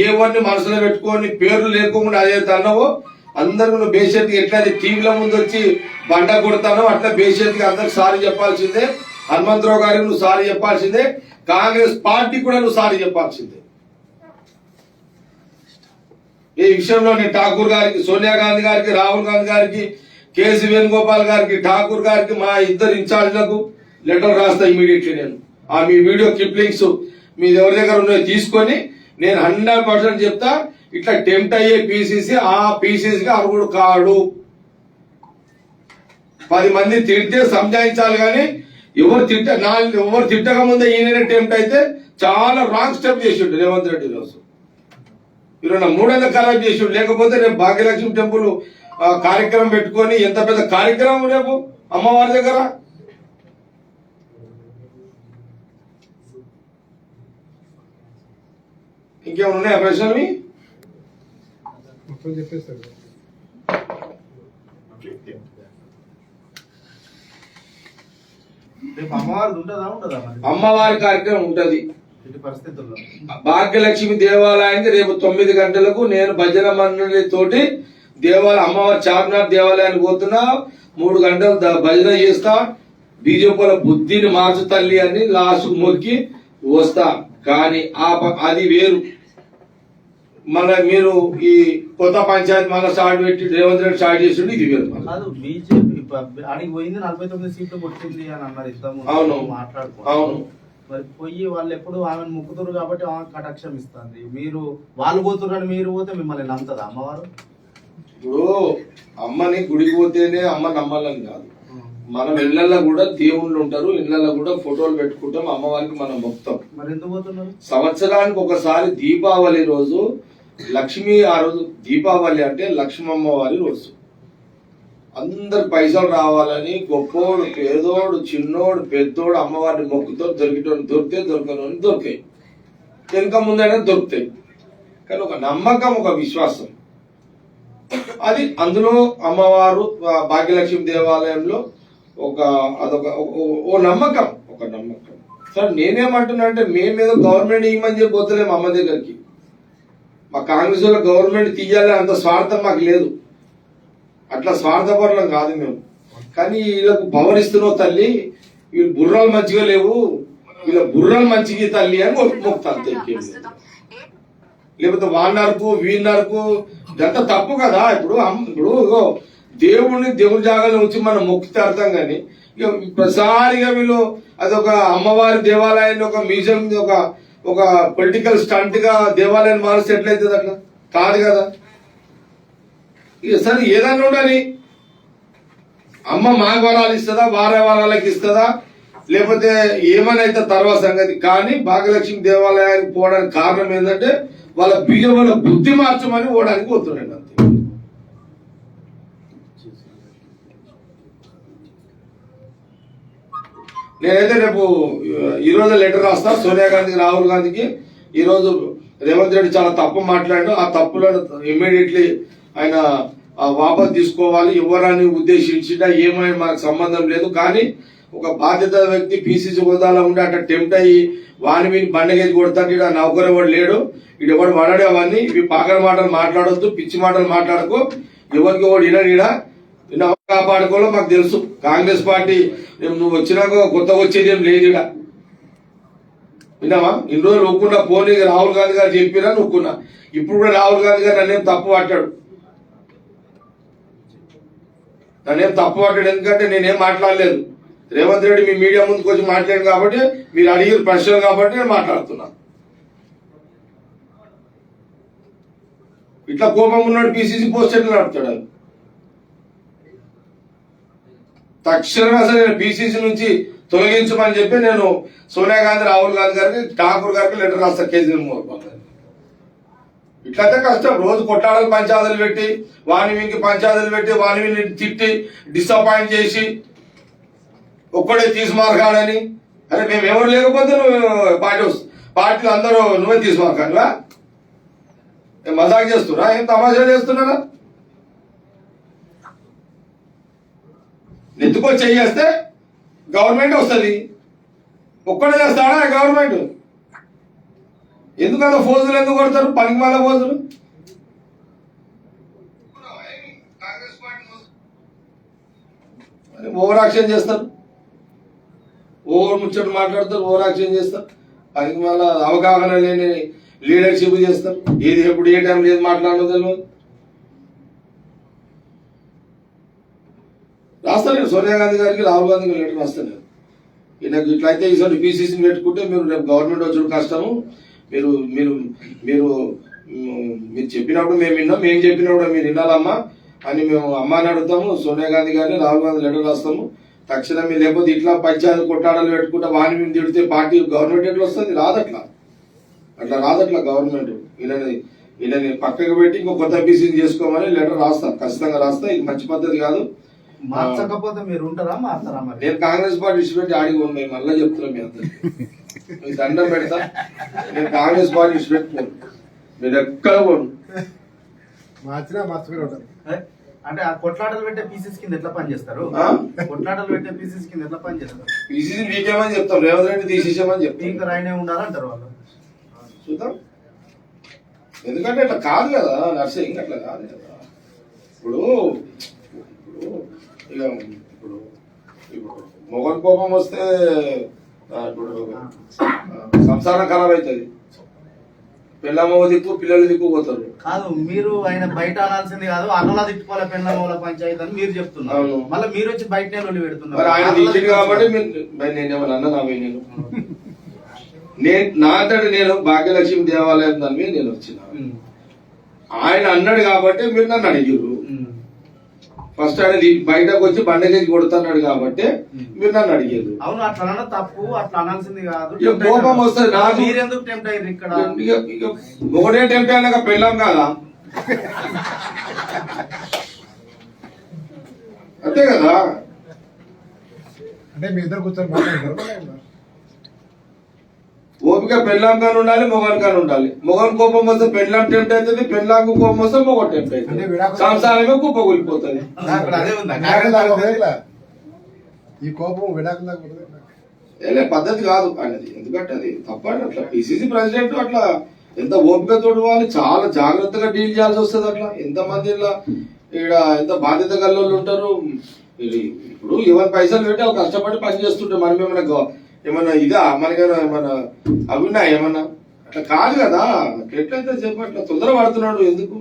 ఏ వన్ని మనసులో పెట్టుకొని పేర్లు లేకుండా అదైతే అన్నావో అందరూ నువ్వు బేషరతుగా ఎట్లయితే టీవీల ముందు వచ్చి బండ కొడతానో అట్లా బేషరతుగా అందరికి సారీ చెప్పాల్సిందే. హనుమంతరావు గారికి నువ్వు సారీ చెప్పాల్సిందే. కాంగ్రెస్ పార్టీ కూడా నువ్వు సారీ చెప్పాల్సిందే. ఈ విషయంలో నేను ఠాకూర్ గారికి, సోనియా గాంధీ గారికి, రాహుల్ గాంధీ గారికి, కేసీ వేణుగోపాల్ గారికి, ఠాకూర్ గారికి, మా ఇద్దరు ఇన్ఛార్జ్లకు లెటర్ రాస్తా ఇమీడియట్లీ. నేను మీ వీడియో క్లిప్లింగ్స్ మీరు ఎవరి దగ్గర ఉన్నాయో తీసుకొని నేను 100% చెప్తా. ఇట్లా టెంప్ట్ అయ్యే పీసీసీ ఆ పీసీసీకి అర్హుడు కాడు. 10 మంది తిడితే సంజాయించాలి కానీ ఎవరు తిట్టక ముందే ఈయన టెంప్ట్ అయితే చాలా రాంగ్ స్టెప్ చేసిండు రేవంత్ రెడ్డి రోజు. ఈరోజు 300 ఖరాబ్ చేసిండు. లేకపోతే రేపు భాగ్యలక్ష్మి టెంపుల్ కార్యక్రమం పెట్టుకొని ఎంత పెద్ద కార్యక్రమం రేపు అమ్మవారి దగ్గర. ఇంకేమైనా ఉన్నాయా ప్రశ్నలు? మొత్తం చెప్పేస్తారు. రేపు అమ్మవారిది ఉంటుందా ఉండదా మరి? అమ్మవారి కార్యక్రమం ఉంటది ఇటు పరిస్థితుల్లో భాగ్యలక్ష్మి దేవాలయానికి రేపు 9 గంటలకు నేను భజన మండలి తోటి అమ్మవారి చార్మినార్ దేవాలయానికి పోతున్నా. 3 గంటలు భజన చేస్తా. బీజేపీల బుద్ధిని మార్చు తల్లి అని లాస్ట్ మొక్కి వస్తా. కానీ అది వేరు. మీరు ఈ కొత్త పంచాయతీ మళ్ళీ స్టార్ట్ పెట్టి రేవంత్ రెడ్డి స్టార్ట్ చేసిండు. ఇది వేరు. కాదు, బీజేపీ ఆడికి పోయింది 49 సీట్లు కొట్టింది అని అన్నారు ఇద్దాము. అవును మాట్లాడుకో. అవును. మరి పోయి వాళ్ళు ఎప్పుడు ఆమెను ముక్కుతురు కాబట్టి ఆమె కటాక్షం ఇస్తుంది. మీరు వాళ్ళు పోతున్నారు, మీరు పోతే మిమ్మల్ని నమ్ముతుందా అమ్మవారు? ఇప్పుడు అమ్మని గుడికి పోతేనే అమ్మ నమ్మాలని కాదు. మనం ఇళ్లలో కూడా దేవుళ్ళు ఉంటారు. ఇళ్లలో కూడా ఫోటోలు పెట్టుకుంటాం. అమ్మవారికి మనం మొత్తం. మరి ఎందుకు పోతున్నారు? సంవత్సరానికి ఒకసారి దీపావళి రోజు లక్ష్మి, ఆ రోజు దీపావళి అంటే లక్ష్మమ్మవారి రోజు. అందరు పైసలు రావాలని గొప్పోడు, పేదోడు, చిన్నోడు, పెద్దోడు అమ్మవారిని మొక్కుతో దొరికేటోని దొరికితే దొరకనోని దొరికాయి. వెనుక ముందైనా దొరుకుతాయి. కానీ ఒక నమ్మకం, ఒక విశ్వాసం అది. అందులో అమ్మవారు భాగ్యలక్ష్మి దేవాలయంలో అదొక నమ్మకం, ఒక నమ్మకం. సార్ నేనేమంటున్నా అంటే మేమేదో గవర్నమెంట్ ఇవ్వమని చెప్పి పోతలేము అమ్మ దగ్గరికి. మా కాంగ్రెస్ లో గవర్నమెంట్ తీయాలి అంత స్వార్థం మాకు లేదు. అట్లా స్వార్థపరులం కాదు మేము. కానీ వీళ్ళకు భవనిస్తున్నావు తల్లి, వీళ్ళు బుర్రాలు మంచిగా లేవు, వీళ్ళ బుర్రాలు మంచిగా తల్లి అని మొక్కుతాను. లేకపోతే వాళ్ళకు వీళ్ళకు ఇదంతా తప్పు కదా. ఇప్పుడు దేవుడి జాగాలో వచ్చి మనం మొక్కితే అర్థం. కానీ ఇక ప్రసారిగా వీళ్ళు అదొక అమ్మవారి దేవాలయాన్ని ఒక మ్యూజియం, ఒక పొలిటికల్ స్టంట్ గా దేవాలయాన్ని మారిస్తే ఎట్లయితుంది? అట్లా కాదు కదా. ఇక సరే ఏదన్నా ఉండని అమ్మ మాకు వరాలు ఇస్తుందా, వారే వరాలకి ఇస్తుందా, లేకపోతే ఏమైనా అయితే తర్వాత సంగతి. కానీ భాగ్యలక్ష్మి దేవాలయానికి పోవడానికి కారణం ఏంటంటే వాళ్ళ బీజేపీల బుద్ధి మార్చమని పోవడానికి పోతున్నాడు అంతే. నేనైతే రేపు ఈరోజు లెటర్ రాస్తా సోనియా గాంధీకి, రాహుల్ గాంధీకి. ఈరోజు రేవంత్ రెడ్డి చాలా తప్పు మాట్లాడాడు. ఆ తప్పులను ఇమ్మీడియట్లీ ఆయన వాపసు తీసుకోవాలి. ఎవరని ఉద్దేశించినా ఏమైనా మనకు సంబంధం లేదు. కానీ ఒక బాధ్యత వ్యక్తి పీసీసీ హోదాలో ఉండి అట్లా టెంప్ట్ అయ్యి వాని వీని బండగేసి కొడతాడు. ఇక్కడ నౌకరు ఎవడు లేడు, ఇటు ఎవడు పడాడు. అవన్నీ ఇవి పాకల మాటలు మాట్లాడొద్దు, పిచ్చి మాటలు మాట్లాడకు. ఎవరికి ఎవడు ఈడ కాపాడుకోవాలో మాకు తెలుసు. కాంగ్రెస్ పార్టీ నువ్వు వచ్చినాక కొత్తగా వచ్చేది ఏం లేదు ఇడ. విన్నావా? ఇన్ని రోజులు ఒప్పుకున్నా పోనీ రాహుల్ గాంధీ గారు చెప్పినా నొక్కున్నా. ఇప్పుడు కూడా రాహుల్ గాంధీ గారు నన్నేం తప్పు పట్టాడు. ఎందుకంటే నేనేం మాట్లాడలేదు. రేవంత్ రెడ్డి మీ మీడియా ముందుకు వచ్చి మాట్లాడారు కాబట్టి, మీరు అడిగిన ప్రశ్నలు కాబట్టి నేను మాట్లాడుతున్నా. ఇట్లా కోపం ఉన్నాడు పీసీసీ పోస్ట్ ఎట్లా నడుపుతాడు? తక్షణమే అసలు నేను పీసీసీ నుంచి తొలగించమని చెప్పి నేను సోనియా గాంధీ, రాహుల్ గాంధీ గారికి, ఠాకూర్ గారికి లెటర్ రాస్తా. కేసీఆర్ ఇట్లయితే కష్టం. రోజు కొట్టాడలు పంచాయతీలు పెట్టి, వాని వీనికి పంచాయతీలు పెట్టి, వాని వీని తిట్టి డిసప్పాయింట్ చేసి ఒక్కడే తీసుమార్గాడని. అరే మేము ఎవరు లేకపోతే నువ్వు పార్టీలు అందరూ నువ్వే తీసుమార్గానివా? ఏం మజాక్ చేస్తున్నా? ఏం తమాషా చేస్తున్నారా? ఎందుకో చేస్తే గవర్నమెంట్ వస్తుంది. ఒక్కడే చేస్తాడా గవర్నమెంట్? ఎందుకంత ఫోజులు ఎందుకు కొడతారు? పనికి మళ్ళా ఫోజులు. ఓవర్ యాక్షన్ చేస్తారు, ఓవర్ ముచ్చట మాట్లాడతారు, ఓవర్ యాక్షన్ చేస్తారు. పనికి మళ్ళా అవగాహన లేని లీడర్షిప్ చేస్తారు. ఏది ఎప్పుడు ఏ టైం లేదు మాట్లాడడం తెలియదు. రాస్తాను సోనియా గాంధీ గారికి, రాహుల్ గాంధీ గారికి లెటర్ రాస్తాను. ఈయనకు ఇట్లయితే ఈసారి పీసీసీని పెట్టుకుంటే మీరు రేపు గవర్నమెంట్ వచ్చుడు కష్టము. మీరు మీరు మీరు మీరు చెప్పినప్పుడు మేము విన్నాం, మేము చెప్పినప్పుడు మీరు వినాలమ్మా అని మేము అమ్మాని అడుగుతాము. సోనియా గాంధీ గారిని, రాహుల్ గాంధీ లెటర్ రాస్తాము. తక్షణం మీరు లేకపోతే ఇట్లా పంచాయతీ కొట్టాడలు పెట్టుకుంటే వాని మీద తిడితే పార్టీ గవర్నమెంట్ ఎట్లా వస్తుంది? రాదట్లా, అట్లా రాదట్లా గవర్నమెంట్. ఈయనని పక్కకు పెట్టి ఇంకో కొత్త పీసీని చేసుకోమని లెటర్ రాస్తాను, ఖచ్చితంగా రాస్తా. ఇది మంచి పద్ధతి కాదు. మార్చకపోతే మీరు ఉంటారా, మారుతారా? మరి నేను కాంగ్రెస్ పార్టీ ఇచ్చిపెట్టి ఆడికి ఉన్నాయి. మళ్ళీ చెప్తున్నాం మీ అందరికి, మీకు దండం పెడతా. నేను కాంగ్రెస్ పార్టీ ఇచ్చిపెట్టుకోను, మీరు ఎక్కడ పోను. మార్చినా మార్చుకుని ఉంటారు. అంటే ఆ కొట్లాటలు పెట్టే పీసెస్ కింద ఎట్లా పని చేస్తారు? కొట్లాటలు పెట్టే పీసెస్ కింద ఎట్లా పని చేస్తారు? పీసీసీ మీకేమని చెప్తాం, రేవంత్ రెడ్డి తీసేసామని చెప్తాం. ఇంకా రాయనే ఉండాలంటారు వాళ్ళు. చూద్దాం. ఎందుకంటే ఇట్లా కాదు కదా నర్సింగ్, అట్లా కాదు కదా. ఇప్పుడు ఇప్పుడు మొగన్ కోపం వస్తే ఇప్పుడు సంసారం ఖరాబ్ అవుతుంది. పిల్లమ్మ దిక్కు పిల్లలు దిక్కు పోతారు. కాదు, మీరు ఆయన బయట అనాల్సింది కాదు, అన్నలా తిట్టుకోవాలి పెళ్ళమూల పంచాయతీ అని మీరు చెప్తున్నారు. మళ్ళీ మీరు వచ్చి బయటనే లొల్లి పెడుతున్నారు. ఆయన తీసింది కాబట్టి నేనేమన్నా అన్నా నావే నా అంతటి నేను భాగ్యలక్ష్మి దేవాలయం దాని మీద నేను వచ్చిన. ఆయన అన్నాడు కాబట్టి మీరు నన్ను అడిగారు. ఫస్ట్ ఆయన బయటకు వచ్చి బండకేసి కొడుతున్నాడు కాబట్టి మీరు నన్ను అడిగారు. అవును, అట్లా తప్పు, అట్లా అనాల్సింది కాదు. కోపం వస్తుంది నాకు. మీరెందుకు టెంప్ట్ అయ్యారు ఇక్కడ? ఒకటే టెంప్ట్ అయినాక పెళ్ళాం కాదా? అంతే కదా. అంటే మీ ఇద్దరు కూర్చొని మాట్లాడతారు. ఓపిక పెళ్ళాం కానీ ఉండాలి, మొగన్ కానీ ఉండాలి. మొగన్ కోపం వస్తే పెళ్ళాం టెంప్ట్ అవుతుంది, పెళ్ళాంకు కోపం వస్తే మొగ టెంప్ట్ అవుతుంది. సంసారమే కుప్ప కూలిపోతుంది. అదే ఉందా? ఈ కోపం విడాకులా ఏలే పద్ధతి కాదు అనేది. ఎందుకంటే అది తప్పండి. అట్లా పిసిసి ప్రెసిడెంట్ అట్లా ఎంత ఓపికతో వాళ్ళు చాలా జాగ్రత్తగా డీల్ చేయాల్సి వస్తుంది. అట్లా ఎంతమంది ఇలా ఇక్కడ ఎంత బాధ్యత గల్లోళ్ళు ఉంటారు. ఇప్పుడు ఎవరి పైసలు పెట్టి వాళ్ళు కష్టపడి పని చేస్తుంటే మనం ఏమన్నా ఇదా మనకైనా ఏమన్నా అవిన్నా ఏమన్నా అట్లా కాదు కదా. ఎట్లయితే చెప్పట్లా తొందర పడుతున్నాడు. ఎందుకు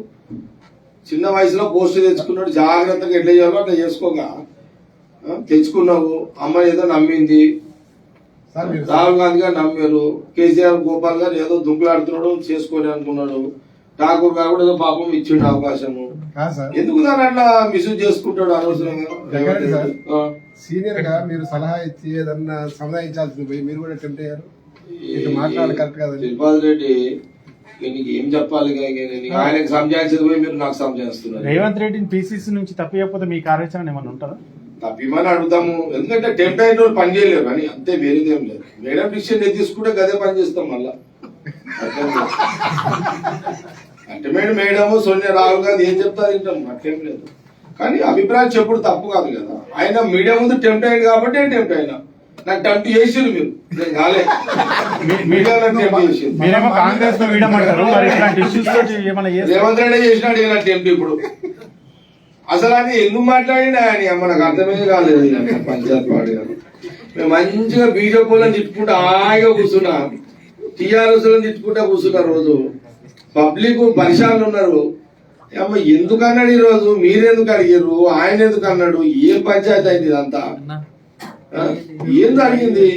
చిన్న వయసులో పోస్ట్ తెచ్చుకున్నాడు, జాగ్రత్తగా ఎట్లా చేయాలో అట్లా చేసుకోగా తెచ్చుకున్నావు. అమ్మాయి ఏదో నమ్మింది, రాహుల్ గాంధీ గారు నమ్మారు, కేసీఆర్ గోపాల్ గారు ఏదో దుంకులాడుతున్నాడు చేసుకొని అనుకున్నాడు. ఠాకూర్ గారు కూడా ఏదో పాపం ఇచ్చిండు అవకాశము. ఎందుకు దాన్ని అట్లా మిస్యూజ్ చేసుకుంటాడు అనవసరంగా? సీనియర్ గా మీరు సలహా ఇచ్చి ఏదన్నా సముదాయించాల్సింది పోయి మీరు కూడా టెంప్ట్ అయ్యారు. మాట్లాడాలి కరెక్ట్ కదా. శ్రీపాల్ రెడ్డి నీకు ఏం చెప్పాలి? ఆయనకు సంజాయించేది పోయి మీరు నాకు సంజాయిస్తున్నారు. రేవంత్ రెడ్డిని పీసీసీ నుంచి తప్పిపోతే మీ కార్యాచరణ ఏమన్నా ఉంటుందా? తప్పిమని అడుగుతాము. ఎందుకంటే టెంప్ట్ అయిన వాళ్ళు పని చేయలేరు అని, అంతే, వేరేదేం లేదు. మేడం డిసిషన్ తీసుకుంటే గదే పని చేస్తాం. మళ్ళా అంటే మేడము సోనియా రాహుల్ గాంధీ ఏం చెప్తారు వింటాం, అట్లేం లేదు. కానీ అభిప్రాయం చెప్పుడు తప్పు కాదు కదా. ఆయన మీడియా ముందు టెంప్ట్ అయ్యింది కాబట్టి నేను టెంప్ట్ అయినా. నాకు టెంప్ట్ చేసిరు మీరు, నేను కాలే. మీడియా టెంప్ట్ చేసిరు. రేవంత్ రెడ్డి చేసినాడు ఇలా టెంప్ట్. ఇప్పుడు అసలు అది ఎందుకు మాట్లాడినా అని మనకు అర్థమే కాలేదు. పంచాయత్ పాడు మేము మంచిగా బీజేపీలను తిట్టుకుంటూ హాయిగా కూర్చున్నా, టీఆర్ఎస్ తిట్టుకుంటా కూర్చున్నా. రోజు పబ్లిక్ పరిశాలు ఉన్నారు. అమ్మ ఎందుకు అన్నాడు ఈ రోజు? మీరెందుకు అడిగారు? ఆయన ఎందుకు అన్నాడు? ఏం పంచాయతీ అయింది ఇదంతా? ఏం జరిగింది?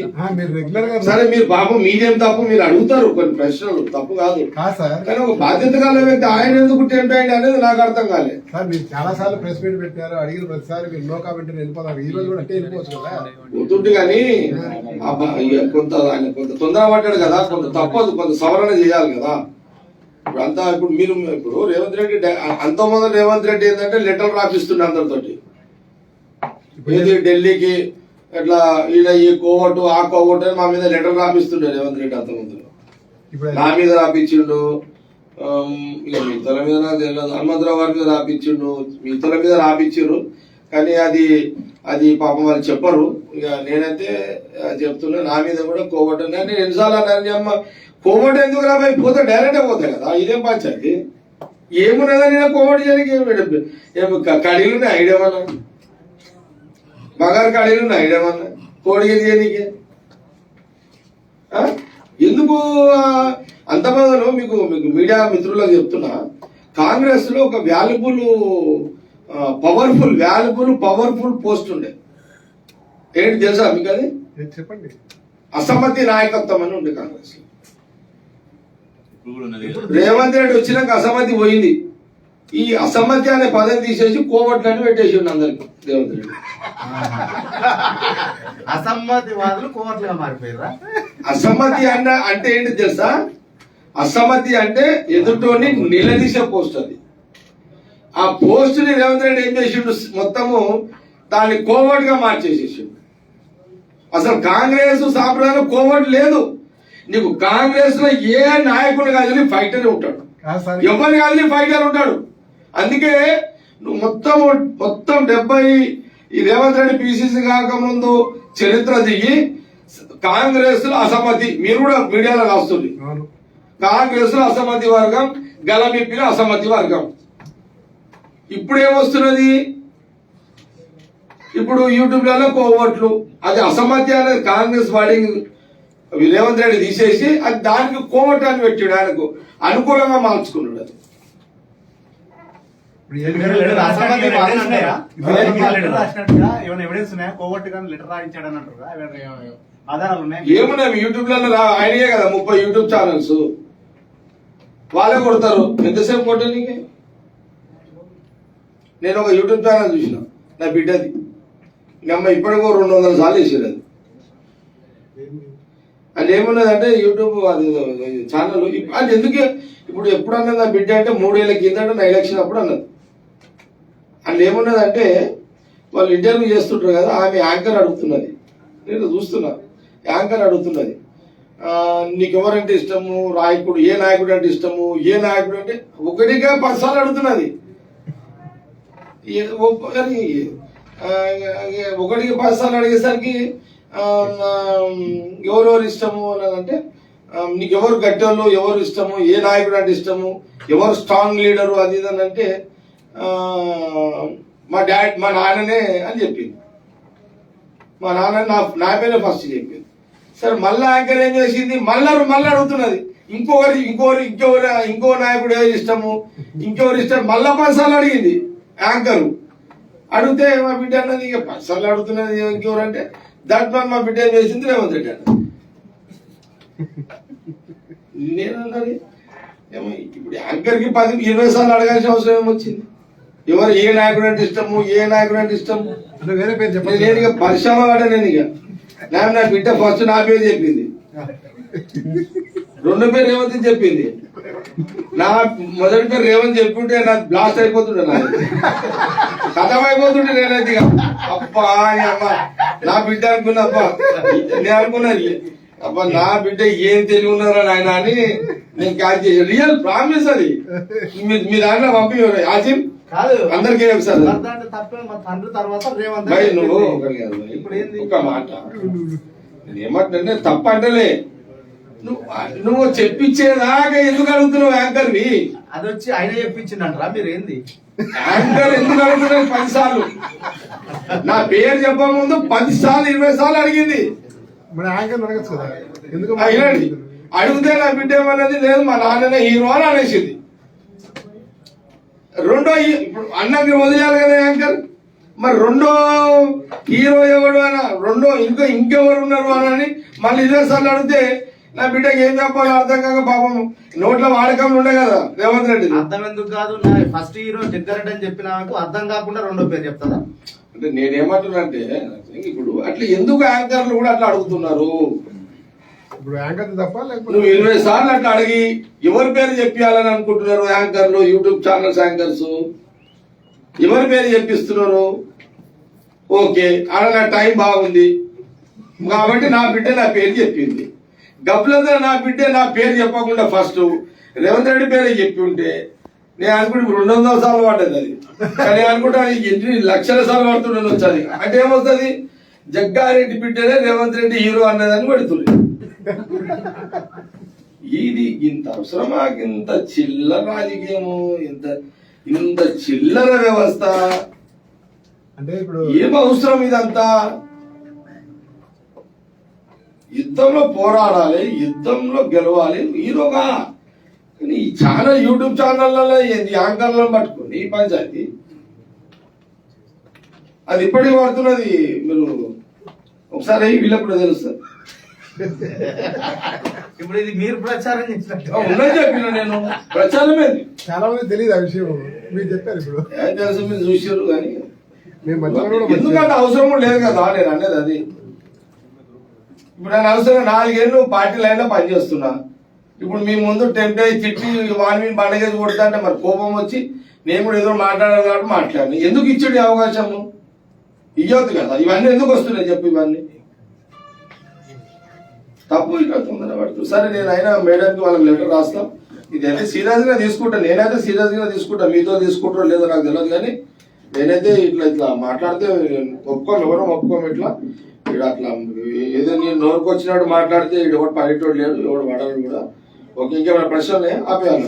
సరే మీరు పాపం మీదేం తప్పు, మీరు అడుగుతారు కొన్ని ప్రశ్నలు, తప్పు కాదు. కానీ ఒక బాధ్యత కాల వ్యక్తి ఆయన ఎందుకు టెంప్ట్ అయ్యింది అనేది నాకు అర్థం కాలేదు. సార్ మీరు చాలా సార్లు ప్రెస్ మీట్ పెట్టారు, అడిగిన ప్రతిసారి మీరు నో కామెంట్ వెళ్ళిపోతారు. ఈ రోజు కూడా అంటే వెళ్ళిపోవచ్చు కదా. పోతుంటే కానీ కొంత ఆయన కొంత తొందర పడ్డాడు కదా, కొంత తప్పదు, కొంత సవరణ చేయాలి కదా. ఇప్పుడు అంతా ఇప్పుడు రేవంత్ రెడ్డి అంత మొదలు రేవంత్ రెడ్డి ఏంటంటే లెటర్ రాపిస్తుండే అందరితోటి. ఢిల్లీకి ఇట్లా ఈడ ఈ కోవటు ఆ కోవటు అని మా మీద లెటర్ రాపిస్తుండే రేవంత్ రెడ్డి అంతమంది ఇప్పుడు నా మీద రాపించిండు. ఇక మిగతాల మీద నాకు తెలియదు. హనుమంతరావు గారి మీద రాపించిండు, మిగతాల మీద రాపించారు. కానీ అది పాపం వాళ్ళు చెప్పరు. ఇక నేనైతే చెప్తున్నా, నా మీద కూడా కోవట్ నేను ఎన్నిసార్లు అన్నాను, అమ్మ కోవట్ ఎందుకు రాబోయి పోతే డైరెక్టే పోతాయి కదా, ఇదేం పంచాయతీ ఏమున్నదా నేను కోవట్ చేయడానికి కడీలు ఉన్నాయి ఐడియామన్నా, బంగారు కడీలు ఉన్నాయి ఐడియామన్నా కోడికి చేయడానికి ఎందుకు అంత బదులు మీకు మీడియా మిత్రులకు చెప్తున్నా, కాంగ్రెస్ లో ఒక పవర్ఫుల్ పోస్ట్ ఉండే, ఏంటి తెలుసా మీకు అది? చెప్పండి. అసమ్మతి నాయకత్వం అని ఉండే కాంగ్రెస్ లో. ఇప్పుడు కూడా ఉన్నది కదా. రేవంత్ రెడ్డి వచ్చినాక అసమ్మతి పోయింది. ఈ అసమ్మతి అనే పదం తీసేసి కోవట్లని పెట్టేసి ఉండి అందరికి రేవంత్ రెడ్డి. అసమ్మతి వాదులు కోవట్లుగా మారిపోయారా? అసమ్మతి అంటే ఏంటి తెలుసా? అసమ్మతి అంటే ఎదుటోని నిలదీసే పోస్ట్ అది. ఆ పోస్ట్ ని రేవంత్ రెడ్డి ఏం చేసిండు, మొత్తము దాన్ని కోవట్ గా మార్చేసేసిండు. అసలు కాంగ్రెస్ సాంప్రదాయం కోవట్ లేదు. నీకు కాంగ్రెస్ లో ఏ నాయకుడు కాదని ఫైటర్ ఉంటాడు, ఎవరిని కాదని ఫైటర్ ఉంటాడు. అందుకే నువ్వు మొత్తం 70 ఈ రేవంత్ రెడ్డి పిసిసి కాకముందు చరిత్ర దిగి కాంగ్రెస్ లో అసమ్మతి, మీరు కూడా మీడియాలో రాస్తుంది, కాంగ్రెస్ లో అసమ్మతి వర్గం, గలమిప్పిన అసమ్మతి వర్గం. ఇప్పుడు ఏమొస్తున్నది? ఇప్పుడు యూట్యూబ్లలో కోవట్లు, అది అసమ్మతి అనేది కాంగ్రెస్ వాడి రేవంత్ రెడ్డి తీసేసి అది దానికి కోవట్ అని పెట్టాడు, ఆయనకు అనుకూలంగా మార్చుకున్నాడు. అది అసమ్మతి వాదులు అంటారా? ఎవిడెన్స్ ఉన్నాయా? కోవట్ గాని లెటర్ రాయించాడని అంటారు, ఆధారాలు ఉన్నాయి? ఏమున్నాయి యూట్యూబ్లలో ఆయనయే కదా 30 యూట్యూబ్ ఛానల్స్, వాళ్ళే కొడతారు. ఎంతసేపు కొట్టడానికి? నేను ఒక యూట్యూబ్ ఛానల్ చూసిన నా బిడ్డది, అమ్మ ఇప్పటికో 200 సార్లు వేసారు. అది ఏమున్నదంటే యూట్యూబ్ అది ఛానల్ అది ఎందుకు ఇప్పుడు ఎప్పుడు అన్నది నా బిడ్డ అంటే 3 ఏళ్ల కిందట నా ఎలక్షన్ అప్పుడు అన్నది. అది ఏమున్నదంటే వాళ్ళు ఇంటర్వ్యూ చేస్తుంటారు కదా, ఆమె యాంకర్ అడుగుతున్నది, నేను చూస్తున్నా, యాంకర్ అడుగుతున్నది, నీకెవరంటే ఇష్టము, నాయకుడు ఏ నాయకుడు అంటే ఇష్టము, ఏ నాయకుడు అంటే 1గా 10 సార్లు అడుగుతున్నది. 1కి 10 సార్లు అడిగేసరికి ఎవరెవరు ఇష్టము అన్నదంటే, నీకు ఎవరు గట్టెళ్ళు, ఎవరు ఇష్టము, ఏ నాయకుడు అంటే ఇష్టము, ఎవరు స్ట్రాంగ్ లీడరు, అది ఇది అని అంటే మా నాన్ననే అని చెప్పింది. మా నాన్న నా పేరే ఫస్ట్ చెప్పింది. సరే మళ్ళా యాంకర్ ఏం చేసింది, మళ్ళా అడుగుతున్నది, ఇంకో నాయకుడు ఏది ఇష్టము, ఇంకెవరు ఇష్టం, మళ్ళా 10 సార్లు అడిగింది యాంకరు. అడిగితే మా బిడ్డ అన్నది ఇక 10 సార్లు అడుగుతున్నది ఇంకెవరంటే దాంట్లో మా బిడ్డ ఏం చేసింది రేవంత్ రెడ్డి అన్నది. నేనన్నది ఏమో ఇప్పుడు యాంకర్కి 10-20 సార్లు అడగాల్సిన అవసరం ఏమొచ్చింది? ఎవరు ఏ నాయకుడు అంటే ఇష్టము, ఏ నాయకుడు అంటే ఇష్టము, వేరే పేరు చెప్పండి. నేను ఇక పరిశ్రమ వాడా, నేను ఇక నా బిడ్డ ఫస్ట్ నా పేరు చెప్పింది, 2 పేరు రేవంత్ చెప్పింది. నా మొదటి పేరు రేవంత్ చెప్పుంటే నాకు బ్లాస్ట్ అయిపోతుండే, నా కథం అయిపోతుండే. నేనైతే ఇక అబ్బా అమ్మ నా బిడ్డ అనుకున్నా, అబ్బా నేను అనుకున్నాను అబ్బా నా బిడ్డ ఏం తెలివి ఉన్నారా నాయన అని నేను క్యాచ్ చేశాను. రియల్ ప్రామిస్ అది. మీ దాంట్లో పంపి ఆసిం కాదు అందరికీ సార్ తప్పే, మా తండ్రి తర్వాత రేవంత్ భయ్ రెడ్డి. నువ్వు ఒకటి కాదు భయ్. ఇప్పుడు ఏంది? ఒక మాట నేను ఏమంటే తప్ప అంటలే, నువ్వు చెప్పించేదాకా ఎందుకు అడుగుతున్నావు యాంకర్ని? అది వచ్చి ఆయన చెప్పించిందంటారా? మీరు ఏంది యాంకర్ ఎందుకు అడుగుతున్నావు 10 సార్లు? నా పేరు చెప్పక ముందు 10 సార్లు 20 సార్లు అడిగింది. మన యాంకర్ అడగచ్చు కదా, ఎందుకు అయినండి అడిగితే నా బిడ్డ ఏమన్నది, లేదు మా నాన్ననే హీరో అని అనేసింది. ఇప్పుడు అన్నకి వదిలేయాలి కదా యాంకర్, మరి రెండో హీరో ఎవడు అని, ఇంకెవరు ఉన్నారు అని మళ్ళీ 20 సార్లు అడిగితే నా బిడ్డకి ఏం చెప్పాలో అర్థం కాక పాపం నోట్ల వాడకంలో ఉండే కదా రేవంత్ రెడ్డి. అర్థం ఎందుకు కాదు? ఫస్ట్ హీరో జగ్గారెడ్డి అని చెప్పిన అర్థం కాకుండా 2వ పేరు చెప్తారా? అంటే నేనేమంటున్నా అంటే ఇప్పుడు అట్లా ఎందుకు యాంకర్లు కూడా అట్లా అడుగుతున్నారు? ఇప్పుడు యాంకర్ తప్ప లేకపోతే నువ్వు 20 సార్లు అట్లా అడిగి ఎవరి పేరు చెప్పాలని అనుకుంటున్నారు యాంకర్లు, యూట్యూబ్ ఛానల్స్ యాంకర్స్ ఎవరి పేరు చెప్పిస్తున్నారు? ఓకే ఆడ నా టైం బాగుంది కాబట్టి నా బిడ్డ నా పేరు చెప్పింది. గబ్బులందరూ నా బిడ్డ నా పేరు చెప్పకుండా ఫస్ట్ రేవంత్ రెడ్డి పేరే చెప్పి ఉంటే నేను అనుకుంటే 200 సార్లు పడ్డది అది. కానీ అనుకుంటా ఎన్ని లక్షల సార్లు పడుతుండని వచ్చాది. అంటే ఏమవుతుంది, జగ్గారెడ్డి బిడ్డనే రేవంత్ రెడ్డి హీరో అన్నదని పడుతుంది. ఇది ఇంత అవసరమా, ఇంత చిల్లర రాజకీయము, ఇంత చిల్లర వ్యవస్థ, అంటే ఇప్పుడు ఏం అవసరం ఇదంతా? యుద్ధంలో పోరాడాలి, యుద్ధంలో గెలవాలి హీరోగా. కానీ ఈ ఛానల్ యూట్యూబ్ ఛానళ్లలో యాంకర్లను పట్టుకుని ఈ పంచాయతీ అది ఇప్పటికి పడుతున్నది. మీరు ఒకసారి వీళ్ళకు కూడా తెలుస్తుంది. ఇప్పుడు ఇది మీరు ప్రచారం చేసినట్టు ఉన్నది చెప్పిన నేను ప్రచారమే. చాలా మంది తెలియదు ఆ విషయం, మీరు చెప్పారు. ఇప్పుడు ఏం తెలుసు, మీరు చూసారు. కానీ మేము మధ్యలో కూడా ఎందుకంటే అవసరం కూడా లేదు కదా నేను అనేది అది. ఇప్పుడు నేను అవసరం 4 ఏళ్ళు పార్టీ లైన్లో పనిచేస్తున్నా. ఇప్పుడు మీ ముందు టెంప్ట్ అయ్యి తిట్టి వాని బండగేసి కొడతా అంటే మరి కోపం వచ్చి నేను కూడా ఏదో మాట్లాడాలి కాబట్టి మాట్లాడిన. ఎందుకు ఇచ్చాడు ఈ అవకాశము? ఇవ్వద్దు కదా. ఇవన్నీ ఎందుకు వస్తున్నాయి చెప్పు? ఇవన్నీ తప్పు. ఇక్కడ తొందర పడుతుంది. సరే నేను అయినా మేడంకి వాళ్ళకి లెటర్ రాస్తాం. ఇదైతే సీరియస్ గా తీసుకుంటా, నేనైతే సీరియస్ గా తీసుకుంటా. మీతో తీసుకుంటారో లేదో నాకు తెలియదు, కానీ నేనైతే ఇట్లా మాట్లాడితే ఒప్పుకోం, ఎవరో ఒప్పుకోం. ఇట్లా ఇక్కడ అట్లా ఏదో నేను నోరుకు వచ్చినట్టు మాట్లాడితే ఎవడు పడేటోడు లేడు, ఎవడు పడడు కూడా. ఓకే, ఇంకేమైనా ప్రశ్నలే ఆపేయాలి.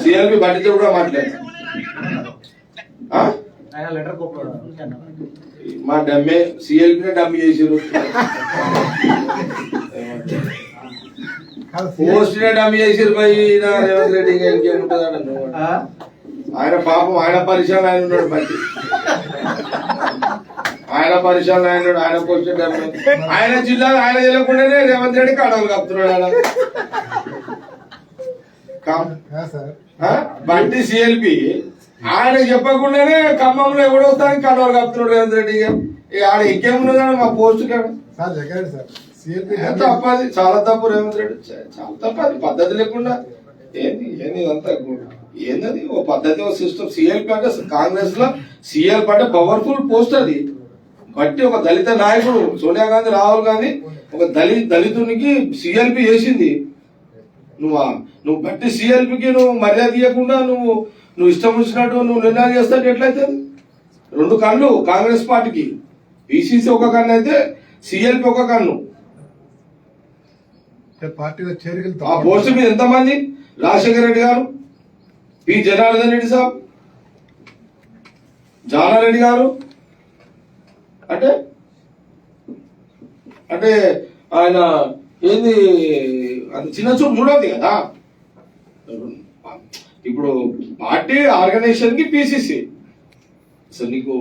సిఎల్పి బడ్జెట్ కూడా మాట్లాడారు. మా డమ్మే సిఎల్పి డమ్మి చేసారు, పోస్ట్ డమ్మి చేసారు. పోయి రేవంత్ రెడ్డి ఇంకేముంటుందండి, ఆయన పాపం ఆయన పరిశ్రమ ఆయన ఉన్నాడు. బట్టి ఆయన పరిశ్రమ ఆయన ఉన్నాడు, ఆయన పోస్ట్ డమ్మి. ఆయన జిల్లాలో ఆయన తెలియకుండానే రేవంత్ రెడ్డి కడవలు కప్పుతున్నాడు. బట్టి సిఎల్పి ఆయన చెప్పకుండానే ఖమ్మంలో ఎవడవుతానికి కడవలు కప్పుతున్నాడు రేవంత్ రెడ్డి. ఆడ ఇంకేమున్నదండి మా పోస్ట్ కాడ. తప్పది, చాలా తప్పు రేవంత్ రెడ్డి, చాలా తప్పు. అది పద్ధతి లేకుండా ఏంది ఇదంతా ఏంటది? ఓ పద్ధతి, ఓ సిస్టమ్. సిఎల్పి అంటే కాంగ్రెస్ లో సిఎల్పి అంటే పవర్ఫుల్ పోస్ట్. అది బట్టి ఒక దళిత నాయకుడు సోనియా గాంధీ, రాహుల్ గాంధీ ఒక దళితునికి సిఎల్పి చేసింది. నువ్వు బట్టి సిఎల్పికి నువ్వు మర్యాద ఇవ్వకుండా నువ్వు ఇష్టం వచ్చినట్టు నువ్వు నిర్ణయాలు చేస్తాడు ఎట్లయితే? 2 కళ్ళు కాంగ్రెస్ పార్టీకి. పిసిసి ఒక కన్ను అయితే సిఎల్పి ఒక కన్ను. పార్టీలో చేరికలు ఆ పోస్టు మీద ఎంతమంది? రాజశేఖర రెడ్డి గారు, పి జనార్దన్ రెడ్డి సాబ్, జానారెడ్డి గారు. అంటే ఆయన ఏంది అది చిన్న చూపు చూడద్దు కదా. ఇప్పుడు పార్టీ ఆర్గనైజేషన్ కి పిసిసి, అసలు నీకు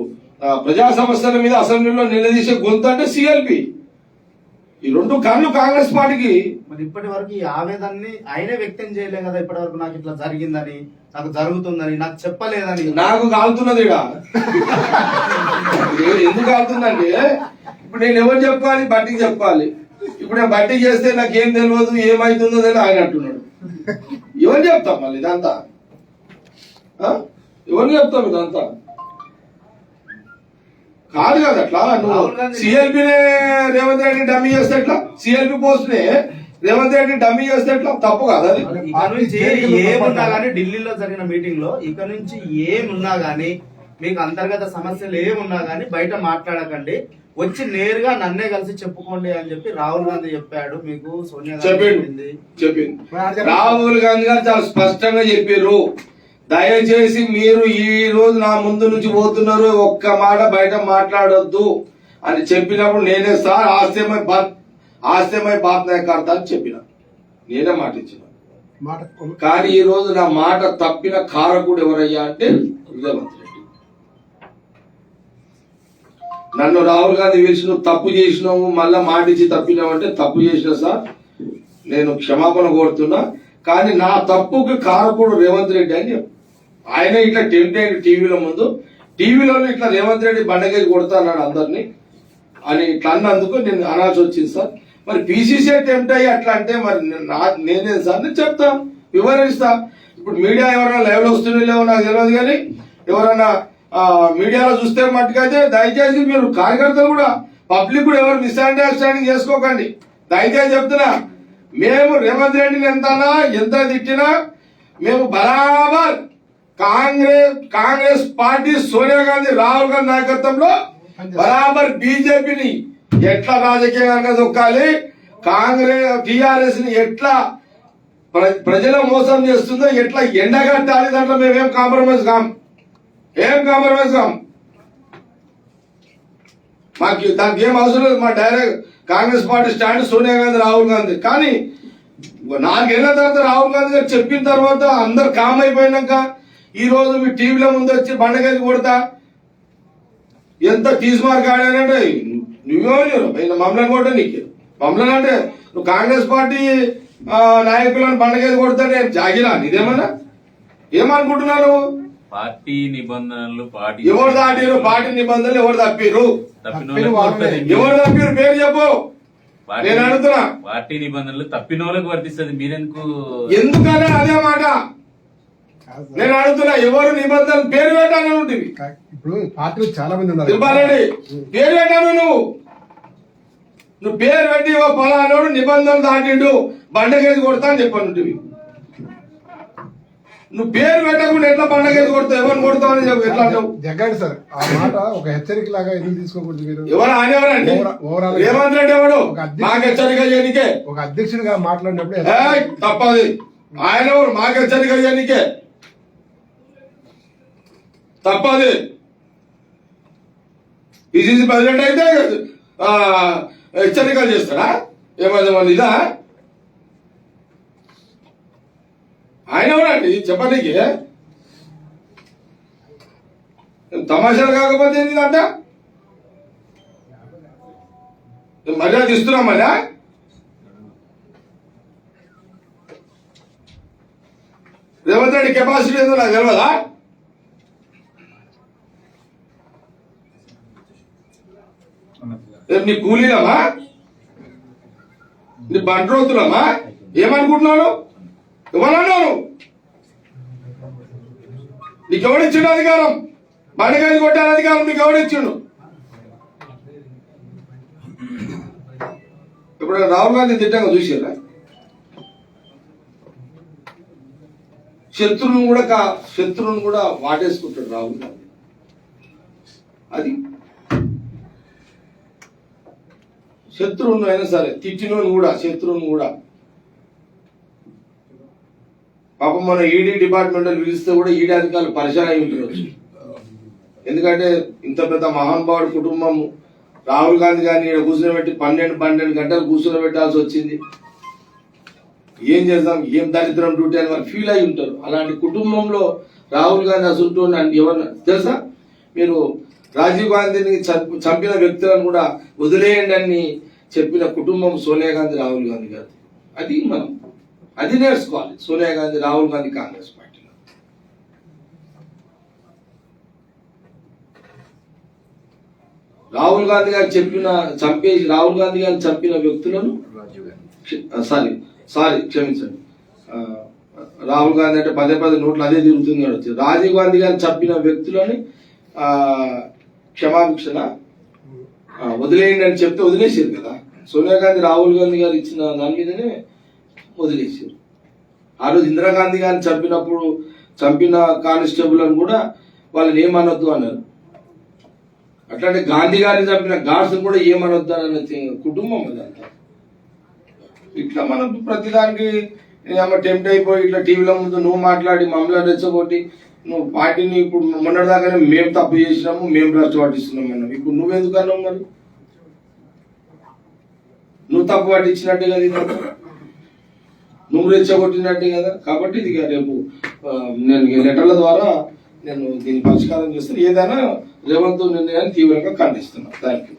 ప్రజా సమస్యల మీద అసెంబ్లీలో నిలదీసే గొంతు అంటే సిఎల్పి. ఈ 2 కళ్ళు కాంగ్రెస్ పార్టీకి. మరి ఇప్పటి వరకు ఈ ఆవేదనని ఆయనే వ్యక్తం చేయలే కదా ఇప్పటి వరకు. నాకు ఇట్లా జరిగిందని, నాకు జరుగుతుందని నాకు చెప్పలేదని. నాకు కాలుతున్నది ఇక. ఎందుకు కాలుతుందంటే ఇప్పుడు నేను ఎవరు చెప్పాలి? బట్టికి చెప్పాలి. ఇప్పుడు నేను బట్టి చేస్తే నాకేం తెలియదు, ఏమైతుందో తెలియదు ఆయన అంటున్నాడు. ఎవరు చెప్తాం మళ్ళీ ఇదంతా? ఎవరు చెప్తాం ఇదంతా? కాదు కదా. అట్లా నువ్వు సిఎల్పినే రేవంత్ రెడ్డి డమ్మీ చేస్తే ఎట్లా? సిఎల్పి పోస్ట్ నే రేవంత్ రెడ్డి డమ్మీ చేస్తే ఎట్లా? తప్పు కాదు అది. ఇక నుంచి ఏమున్నా గానీ, ఢిల్లీలో జరిగిన మీటింగ్ లో ఇక నుంచి ఏమున్నా గానీ, మీకు అంతర్గత సమస్యలు ఏమున్నా గానీ బయట మాట్లాడకండి, వచ్చి నేరుగా నన్నే కలిసి చెప్పుకోండి అని చెప్పి రాహుల్ గాంధీ చెప్పాడు. మీకు సోనియా గాంధీ చెప్పింది. రాహుల్ గాంధీ గారు చాలా స్పష్టంగా చెప్పారు, దయచేసి మీరు ఈ రోజు నా ముందు నుంచి పోతున్నారు, ఒక్క మాట బయట మాట్లాడొద్దు అని చెప్పినప్పుడు నేనే సార్ ఆస్తేమై బాత్ నాయకర్త అని చెప్పిన, నేనే మాట ఇచ్చిన. కానీ ఈ రోజు నా మాట తప్పిన కారకుడు ఎవరయ్యా అంటే రేవంత్ రెడ్డి. నన్ను రాహుల్ గాంధీ పిలిచి నువ్వు తప్పు చేసినావు, మళ్ళా మాట ఇచ్చి తప్పినావు అంటే తప్పు చేసిన సార్, నేను క్షమాపణ కోరుతున్నా, కానీ నా తప్పుకి కారకుడు రేవంత్ రెడ్డి అని చెప్పు. ఆయన ఇట్లా టీవీలో ముందు టీవీలో ఇట్లా రేవంత్ రెడ్డి బండగేసి కొడతా అన్నాడు అందరినీ అని ఇట్లా అన్నందుకు నేను అనాల్సి వచ్చింది సార్. మరి పిసిసి టెంప్ట్ అయ్యి అట్లా అంటే మరి నేనే సార్ నేను చెప్తా, వివరిస్తా. ఇప్పుడు మీడియా ఎవరైనా లైవ్ లో వస్తుందో లేవో నాకు తెలియదు, కానీ ఎవరైనా మీడియాలో చూస్తే మట్టుకైతే దయచేసి మీరు కార్యకర్తలు కూడా పబ్లిక్ కూడా ఎవరు మిస్అండర్స్టాండింగ్ చేసుకోకండి. దయచేసి చెప్తున్నా, మేము రేవంత్ రెడ్డిని ఎంత తిట్టినా మేము బరాబర్ కాంగ్రెస్ పార్టీ సోనియా గాంధీ రాహుల్ గాంధీ నాయకత్వంలో బరాబర్ బీజేపీని ఎట్లా రాజకీయంగా దొక్కాలి, టిఆర్ఎస్ ని ఎట్లా ప్రజల మోసం చేస్తుందో ఎట్లా ఎండగట్టాలి, దాంట్లో మేమేం కాంప్రమైజ్ కాం. మాకు దానికి ఏం అవసరం లేదు. మా direct Congress party stand Sonia Gandhi Rahul Gandhi. కానీ 4 ఏళ్ల తర్వాత రాహుల్ గాంధీ గారు చెప్పిన తర్వాత అందరు కామ్ అయిపోయినాక ఈ రోజు మీ టీవీలో ముందు వచ్చి బండగది కొడతా ఎంత తీసిమార్క్ ఆడానంటే నువ్వే మమ్మల్ని కొట్ట నీకు మమ్మల్ని అంటే నువ్వు కాంగ్రెస్ పార్టీ నాయకులను బండగది కొడతా నేను జాగిరా నీదేమన్నా ఏమనుకుంటున్నాను? పార్టీ నిబంధనలు ఎవరు దాటిరు? పార్టీ నిబంధనలు ఎవరు తప్పిరు? ఎవరు తప్పిరు పేరు చెప్పు. నేను అడుగుతున్నా, పార్టీ నిబంధనలు తప్పిన వాళ్ళకి వర్తిస్తుంది, మీరెందుకు? ఎందుకనే అదే మాట నేను అడుగుతున్నా. ఎవరు నిబంధనలు పేరు పెట్టాను ఉంటుంది. ఇప్పుడు పార్టీలు చాలా మంది ఉన్నారు. తిరుపాలండి పేరు పెట్టాను. నువ్వు పేరు పెట్టి ఓ పలానోడు నిబంధనలు దాటిండు బండకేసి కొడతా అని చెప్పాను. నువ్వు పేరు పెట్టకుండా ఎట్లా బండకేసి కొడతావు? ఎవరిని కొడతావు అని చెప్పు. ఎట్లా అంటావు? జగ్గాడు సార్ ఆ మాట ఒక హెచ్చరిక లాగా ఎందుకు తీసుకోకూడదు? మీరు ఎవరు అనేవారండి? రేవంత్ రెడ్డి ఎవడు మాకు హెచ్చరిక చేయనికే? ఒక అధ్యక్షుడిగా మాట్లాడినప్పుడు తప్పది. ఆయన ఎవరు మాకు హెచ్చరిక చేయనికే? తప్పది. పిసిసి ప్రెసిడెంట్ అయితే హెచ్చరికలు చేస్తారా? ఏమన్నా ఇదా? ఆయన ఎవరండి చెప్పనీకి? తమాషాలు కాకపోతే ఏంటంట మర్యాద ఇస్తున్నాం. మళ్ళా రేవంత్ రెడ్డి కెపాసిటీ ఏదో నాకు తెలియదా? నీ కూలీలమ్మా, నీ బంట్రోతులమ్మా, ఏమనుకుంటున్నాను? ఎవరన్నాను? నీకు ఎవడిచ్చిండు అధికారం? బండగాలి కొట్టాలి అధికారం నీకు ఎవడిచ్చిండు? ఇప్పుడు రాహుల్ గాంధీ తిట్టంగా చూసారా? శత్రువును కూడా వాటేసుకుంటాడు రాహుల్ గాంధీ. అది శత్రువును అయినా సరే తిట్టినోని కూడా శత్రువును కూడా. పాపం మన ఈడీ డిపార్ట్మెంట్ పిలిస్తే కూడా ఈడీ అధికారులు పరిచయం అయి ఉండవచ్చు. ఎందుకంటే ఇంత పెద్ద మహానుభావుడు కుటుంబం రాహుల్ గాంధీ గారిని ఇక్కడ కూర్చోబెట్టి 12 గంటలు కూర్చోబెట్టాల్సి వచ్చింది. ఏం చేద్దాం, ఏం దరిద్రం డ్యూటీ అని వాళ్ళు ఫీల్ అయి ఉంటారు. అలాంటి కుటుంబంలో రాహుల్ గాంధీ అసలు ఎవరన్నా తెలుసా? మీరు రాజీవ్ గాంధీని చంపిన వ్యక్తులను కూడా వదిలేయండి అని చెప్పిన కుటుంబం సోనియా గాంధీ రాహుల్ గాంధీ గారు. అది నేర్చుకోవాలి సోనియా గాంధీ రాహుల్ గాంధీ కాంగ్రెస్ పార్టీలో. రాహుల్ గాంధీ గారు రాహుల్ గాంధీ గారు చంపిన వ్యక్తులను క్షమించండి, రాహుల్ గాంధీ అంటే పదే నోట్లు అదే తిరుగుతుంది. రాజీవ్ గాంధీ గారు చంపిన వ్యక్తులని క్షమాభిక్షణ వదిలేయండి అని చెప్తే వదిలేసారు కదా. సోనియా గాంధీ రాహుల్ గాంధీ గారు ఇచ్చిన దాని మీదనే వదిలేసారు. ఆ రోజు ఇందిరాగాంధీ గారిని చంపిన కానిస్టేబుల్ అని కూడా వాళ్ళని ఏమనొద్దు అన్నారు. అట్లాంటి గాంధీ గారిని చంపిన గాడ్స్ కూడా ఏమనొద్దు అని కుటుంబం అదంతా. ఇట్లా మనం ప్రతిదానికి టెంప్ట్ అయిపోయి ఇట్లా టీవీల ముందు నువ్వు మాట్లాడి మమ్మల్ని రెచ్చగొట్టి నువ్వు పార్టీని ఇప్పుడు మొన్నటిదాకానే మేము తప్పు చేసినాము, మేము భ్రష్టు పట్టిస్తున్నాం అన్నావు. ఇప్పుడు నువ్వెందుకు అన్నావు? మరి నువ్వు తప్పు పట్టించినట్టే కదా, ఇది నువ్వు రెచ్చగొట్టినట్టే కదా. కాబట్టి ఇది రేపు నేను లెటర్ల ద్వారా నేను దీన్ని పరిష్కారం చేస్తాను. ఏదైనా రేవంత్ నిర్ణయాన్ని తీవ్రంగా ఖండిస్తున్నాను. Thank you.